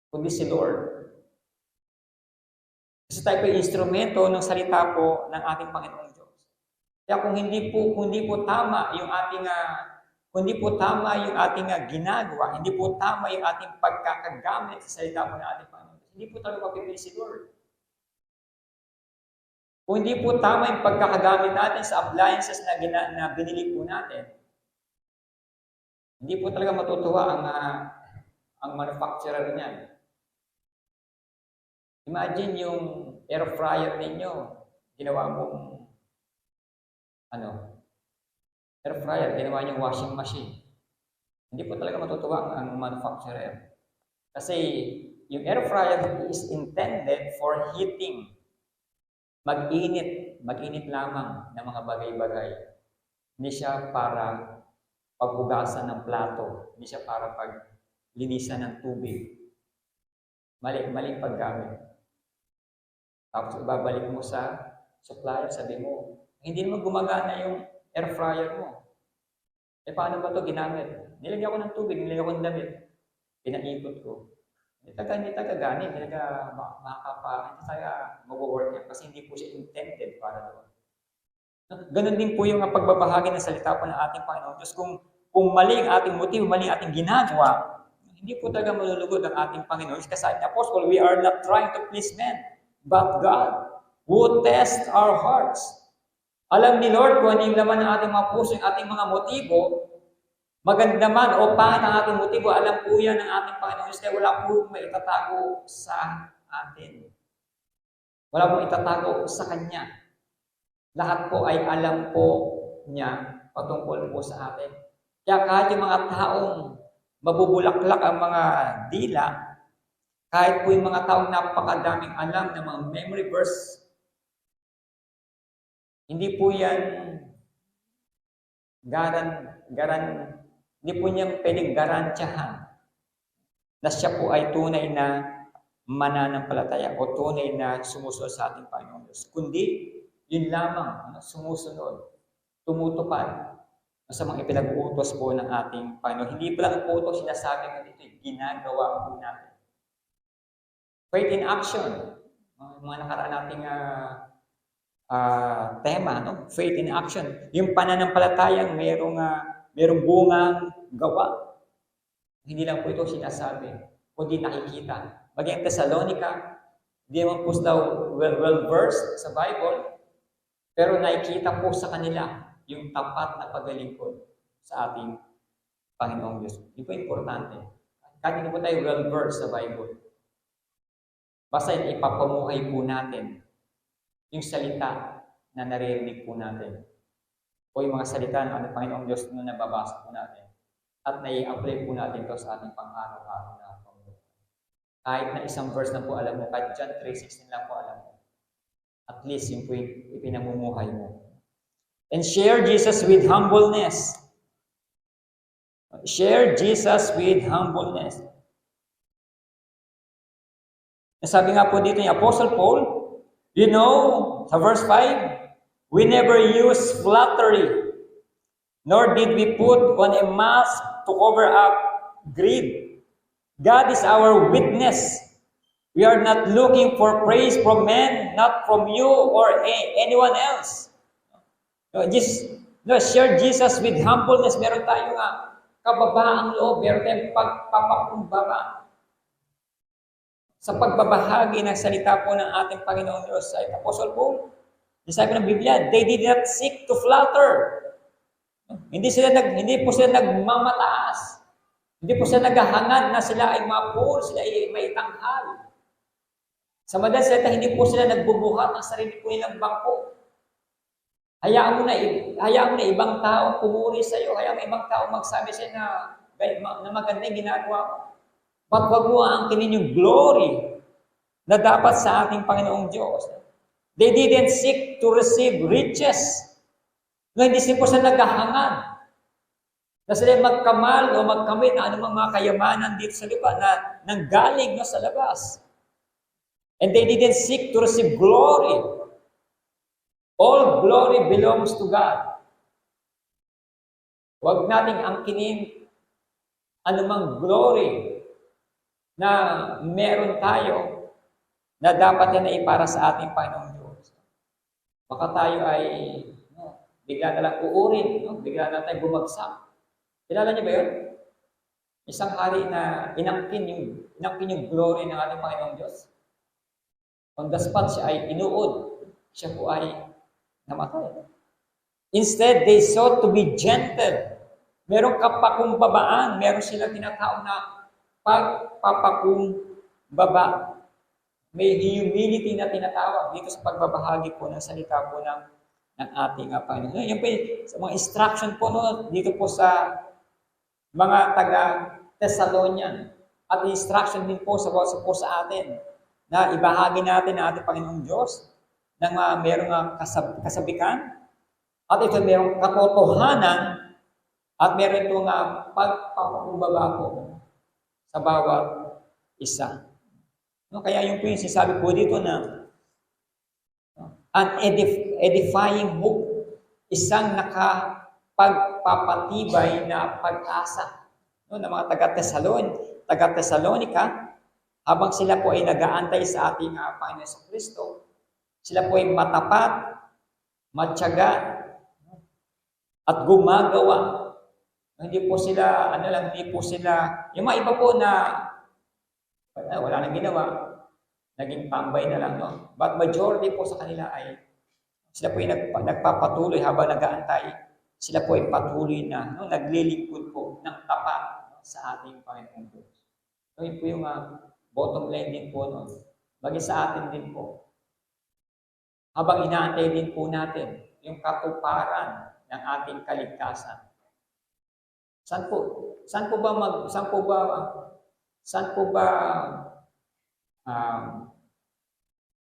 kundi si Lord. Kasi tayo po yung instrumento ng salita po ng ating Panginoon Diyos. Kaya kung hindi po tama yung ating ginagawa, hindi po tama yung ating pagkakagamit sa salita po ng ating Panginoon, hindi po talaga mapipili si Lord. Kung hindi po tama yung pagkakagamit natin sa appliances na binili po natin, hindi po talaga matutuwa ang manufacturer niyan. Imagine yung air fryer ninyo, ginawa mong air fryer, ginawa niyong washing machine. Hindi po talaga matutuwa ang manufacturer. Kasi yung air fryer is intended for heating. Mag-init lamang ng mga bagay-bagay. Hindi siya para paghugasan ng plato, hindi siya para paglinisan ng tubig. Maling paggamit. Tapos ibabalik mo sa supplier, sabi mo, hindi naman gumagana yung air fryer mo. Paano ba ito ginamit? Nilagyan ko ng tubig, nilagyan ko ng damit. Pinaikot ko. Hindi taga-gani, hindi taga mag-work yan kasi hindi po siya intended para doon. Ganon din po yung pagbabahagi ng salita po ng ating Panginoon Diyos. Kung mali ang ating motibo, mali ang ating ginagawa, hindi po talaga malulugod ang ating Panginoon. Kasi sa Apostle, we are not trying to please men, but God, who tests our hearts. Alam ni Lord kung ano yung laman ng ating mga puso, yung ating mga motibo, maganda man o pangit ang ating motibo, alam po yan ng ating Panginoon. Kaya wala po may itatago sa atin. Wala po itatago sa Kanya. Lahat po ay alam po niya patungkol po sa atin. Kaya kahit yung mga taong mabubulaklak ang mga dila, kahit po yung mga taong napakadaming alam ng mga memory verse, hindi po yan hindi po niya pwedeng garantyahan na siya po ay tunay na mananampalataya o tunay na sumusunod sa ating Panginoon Diyos. Kundi, yun lamang, sumusunod, tumutupad sa mga ipinag-uutos po ng ating Panginoon. Hindi pa lang po ito sinasabi ko dito, ginagawa po natin. Faith in action. Mga nakaraan nating tema, no? Faith in action. Yung pananampalatayang merong bungang gawa. Hindi lang po ito sinasabi, kundi nakikita. Bagay ang Thessalonica, hindi naman po sila well-versed sa Bible, pero nakikita po sa kanila yung tapat na paglilingkod sa ating Panginoong Diyos. Ito po importante. Kahit hindi po tayo well-versed sa Bible, basta ipapamuhay po natin yung salita na naririnig po natin. O yung mga salita ng ating Panginoong Diyos na nababasa po natin. At nai-apply po natin ito sa ating pang-araw-araw na pamumuhay. Kahit na isang verse na po alam mo, kahit John 3:16 lang po alam mo, at least yung po ipinamumuhay mo. And share Jesus with humbleness. Share Jesus with humbleness. Sabi nga po dito ni Apostle Paul, you know, sa verse 5, we never use flattery, nor did we put on a mask to cover up greed. God is our witness. We are not looking for praise from men, not from you or anyone else. Share Jesus with humbleness. Meron tayong kababaang loob, meron tayong pagpapakumbaba sa pagbabahagi ng salita po ng ating Panginoong Diyos. Ay Apostle Paul, sabi ng Biblia, they did not seek to flatter. Hindi po sila nagmamataas. Hindi po sila naghahangad na sila ay mapur, sila ay may tanghal. Sa madalas salita, hindi po sila nagbubuhat ng sarili po nilang bangko. Hayaan mo na ibang tao pumuri sa iyo. Hayaan mo ibang tao magsabi sa iyo na maganda yung ginagawa mo. But wag mo aangkinin yung glory na dapat sa ating Panginoong Diyos. They didn't seek to receive riches. Hindi po sila naghahangad na sila magkamal o magkamit na anumang mga kayamanan dito sa lupa na nanggaling sa labas. And they didn't seek to receive glory. All glory belongs to God. Huwag nating angkinin anumang glory na meron tayo na dapat yan ay para sa ating Panginoong Diyos. Baka tayo ay bigla na lang uurin, bigla na tayo bumagsak. Kilala niyo ba yun? Isang hari na inangkin yung glory ng ating Panginoong Diyos. On the spot, siya ay inuod. Siya po ay namatay. Instead, they sought to be gentle. Merong kapakumbabaan. Meron silang tinatawag na pagpapakumbaba. May humility na tinatawag dito sa pagbabahagi po ng salita po ng ating Panginoon. Yan po sa mga instruction po dito po sa mga taga-Thessalonian at instruction din po sa atin na ibahagi natin ang ating Panginoong Diyos ng merong kasabikan at ito merong katotohanan at meron itong pagpapakumbaba po sa bawat isa. Kaya yung po yung sinasabi po dito na an edifying hope, isang nakapagpapatibay na pag-asa ng mga taga-Thessalonica, habang sila po ay nag-aantay sa ating Panginoon sa Kristo, sila po ay matapat, matyaga, at gumagawa. Hindi po sila, yung mga iba po na wala nang ginawa, naging tambay na lang, But majority po sa kanila ay, sila po ay nagpapatuloy habang nag-aantay, sila po ay patuloy na, naglilingkod po ng tapat sa ating Panginoong Diyos. Yun po yung bottom line din po, bagay sa atin din po. Habang inaantay din po natin yung katuparan ng ating kaligtasan. Saan po ba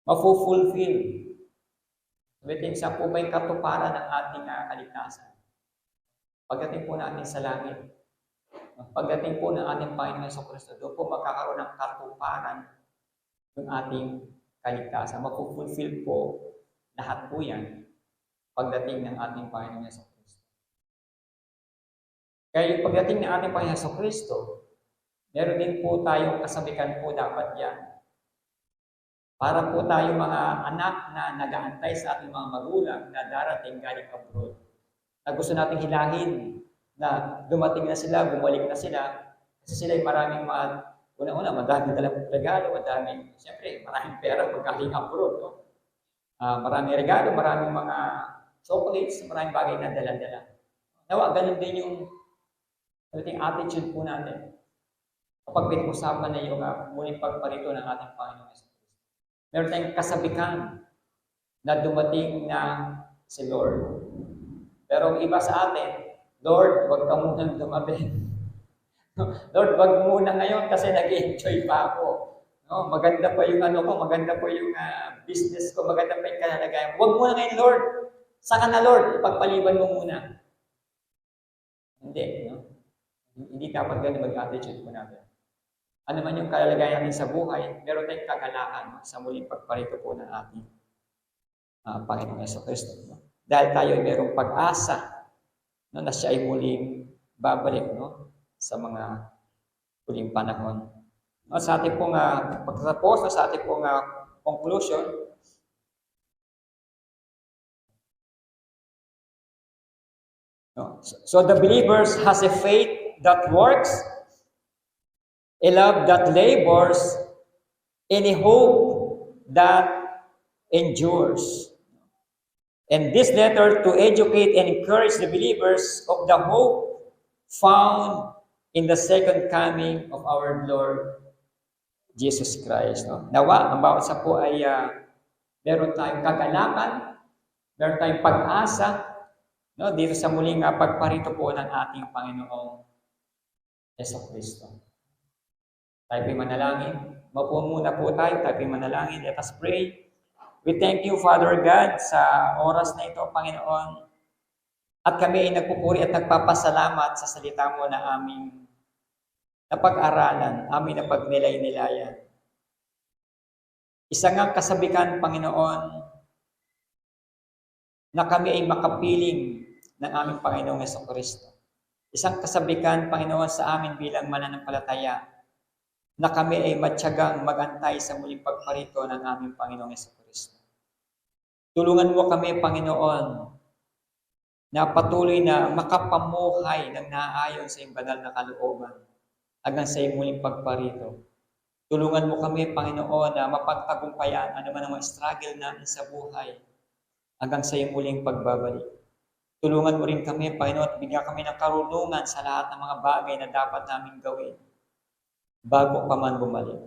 mafulfill? Saan po ba yung katuparan ng ating kaligtasan? Pagdating po natin sa langit. Pagdating po ng ating Panginoon Jesucristo, doon po magkakaroon ng katuparan yung ating kaligtasan. Mapufulfill po lahat po yan pagdating ng ating Panginoon Jesucristo. Kaya yung pagdating ng ating Panginoon Jesucristo, meron din po tayong kasabikan po dapat yan. Para po tayo mga anak na nag-aantay sa ating mga magulang na darating galing abroad. Na gusto nating hilahin na dumating na sila, bumalik na sila. Kasi sila ay maraming una-una, madaming dalang regalo, siyempre, maraming pera pagkaling abroad. No? Maraming regalo, maraming mga chocolates, maraming bagay na dala-dala. Nawa, ganun din yung attitude po natin. Kapag pinag-usapan na yung muling pagparito ng ating Panginoon Yesus Cristo. Meron tayong kasabikan na dumating na si Lord. Pero ang iba sa atin, Lord, wag ka munang dumating. Lord, wag muna ngayon kasi nag-enjoy pa ako. No, maganda pa yung maganda pa yung business ko, maganda pa yung kalalagayan. Wag muna ngayon, Lord. Saka na, Lord, ipagpaliban mo muna. Hindi, no? Hindi dapat ganun mag-attitude po natin. Ano man yung kalalagayan natin sa buhay, meron tayong kagalakan sa muling pagparito po ng ating Panginoong Jesucristo. No? Dahil tayo ay merong pag-asa, no, na siya ay muling babalik, no, sa mga huling panahon. No, sa ating pong pagtatapos, sa ating pong conclusion, no, so the believers has a faith that works, a love that labors, and a hope that endures. And this letter to educate and encourage the believers of the hope found in the second coming of our Lord Jesus Christ. No? Nawa, ang bawat isa po ay meron tayong kagalakan, meron tayong pag-asa, no? Dito sa muling pagparito po ng ating Panginoong Jesucristo. Tayo po'y manalangin. Mapuo muna po tayo, tayo po'y manalangin. Let us pray. We thank you, Father God, sa oras na ito, Panginoon. At kami ay nagpupuri at nagpapasalamat sa salita mo na aming napag-aralan, aming napagnilay-nilayan. Isang ang kasabikan, Panginoon, na kami ay makapiling ng aming Panginoong Jesucristo. Isang kasabikan, Panginoon, sa amin bilang mananampalataya, na kami ay matyagang magantay sa muling pagparito ng aming Panginoong Jesucristo. Tulungan mo kami, Panginoon, na patuloy na makapamuhay ng naayon sa iyong banal na kalooban hanggang sa iyong muling pagparito. Tulungan mo kami, Panginoon, na mapagtagumpayan ano man ang mga struggle namin sa buhay hanggang sa iyong muling pagbabalik. Tulungan mo rin kami, Panginoon, at bigyan kami ng karunungan sa lahat ng mga bagay na dapat namin gawin bago pa man bumalik.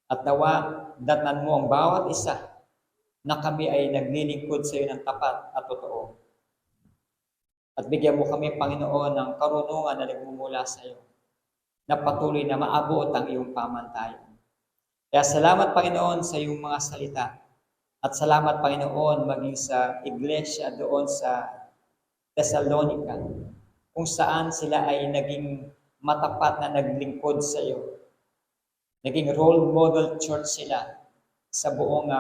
At nawa, datnan mo ang bawat isa na kami ay naglilingkod sa iyo ng tapat at totoo. At bigyan mo kami, Panginoon, ng karunungan na nagmumula sa iyo, na patuloy na maabot ang iyong pamantayan. Kaya salamat, Panginoon, sa iyong mga salita. At salamat, Panginoon, maging sa iglesia doon sa Thessalonica, kung saan sila ay naging matapat na naglingkod sa iyo. Naging role model church sila sa buong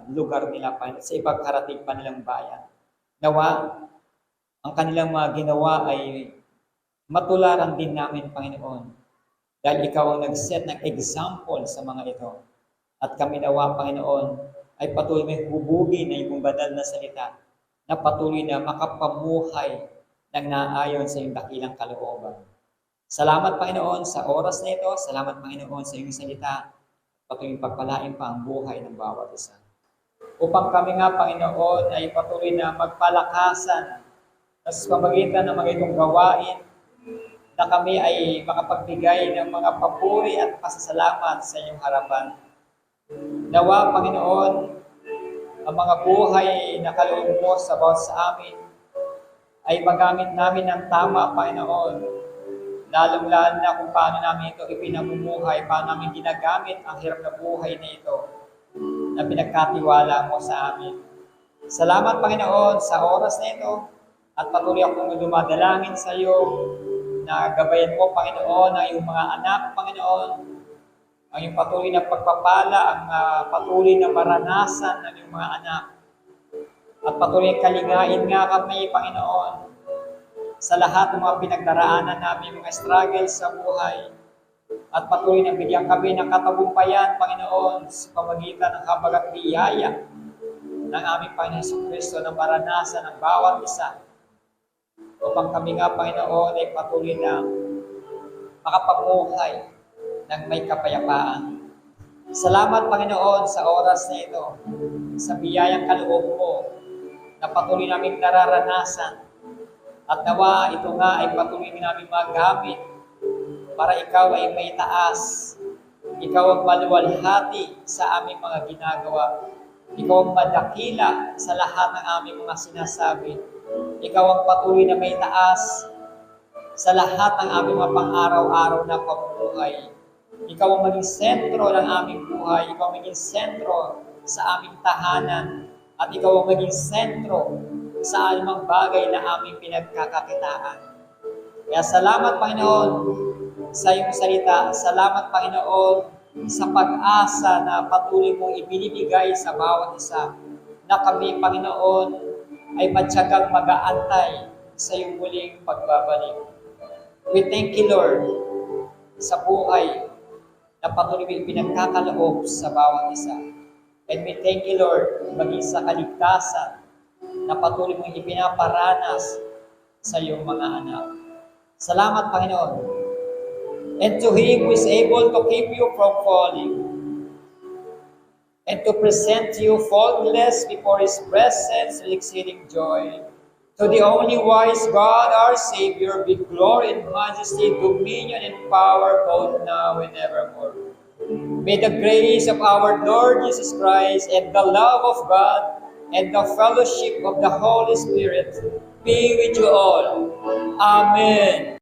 lugar nila, sa ibang karating pa nilang bayan. Nawa, ang kanilang mga ginawa ay matularan din namin, Panginoon. Dahil ikaw ang nag-set ng example sa mga ito. At kami nawa, Panginoon, ay patuloy may hubugin na yung banal na salita na patuloy na makapamuhay ng naayon sa iyong dakilang kalooban. Salamat, Panginoon, sa oras na ito. Salamat, Panginoon, sa iyong salita. Patuloy pagpalain pa ang buhay ng bawat isa. Upang kami nga, Panginoon, ay patuloy na magpalakasan sa pamagitan ng mga itong gawain na kami ay makapagbigay ng mga papuri at pasasalamat sa iyong harapan. Nawa, Panginoon, ang mga buhay na kaloob mo sa bawat sa amin ay magamit namin ng tama, Panginoon. Lalong-lalo na kung paano namin ito ipinamumuhay, paano namin ginagamit ang hirap na buhay na ito na pinagkatiwala mo sa amin. Salamat, Panginoon, sa oras na ito at patuloy akong dumadalangin sa iyo na gabayan mo, Panginoon, ang iyong mga anak, Panginoon, ang iyong patuloy na pagpapala, ang patuloy na maranasan ng iyong mga anak. At patuloy kalingain nga kami, Panginoon, sa lahat ng mga pinagdaraanan namin, mga struggles sa buhay. At patuloy na bigyan kami ng katagumpayan, Panginoon, sa pamagitan ng habag at biyaya ng aming Panginoon Jesucristo na maranasan ng bawat isa. Upang kami nga, Panginoon, ay patuloy na makapamuhay ng may kapayapaan. Salamat, Panginoon, sa oras na ito, sa biyayang kaloob mo, na patuloy namin nararanasan. At nawa, ito nga ay patuloy namin magamit para ikaw ay may taas. Ikaw ang maluwalhati sa aming mga ginagawa. Ikaw ang madakila sa lahat ng aming mga sinasabi. Ikaw ang patuloy na may taas sa lahat ng aming mga pang-araw-araw na pamumuhay. Ikaw ang maging sentro ng aming buhay. Ikaw ang maging sentro sa aming tahanan. At ikaw ang maging sentro sa anumang bagay na aming pinagkakakitaan. Kaya salamat, Panginoon, sa iyong salita. Salamat, Panginoon, sa pag-asa na patuloy mong ibinibigay sa bawat isa. Na kami, Panginoon, ay matyagang mag-aantay sa iyong muling pagbabalik. We thank you, Lord, sa buhay na patuloy mong pinagkakaloob sa bawat isa. And we thank you, Lord, maging sa kaligtasan na patuloy mong ipinaparanas sa iyong mga anak. Salamat, Panginoon. And to Him who is able to keep you from falling and to present you faultless before His presence with exceeding joy. To the only wise God, our Savior, be glory and majesty, dominion and power, both now and evermore. May the grace of our Lord Jesus Christ and the love of God and the fellowship of the Holy Spirit be with you all. Amen.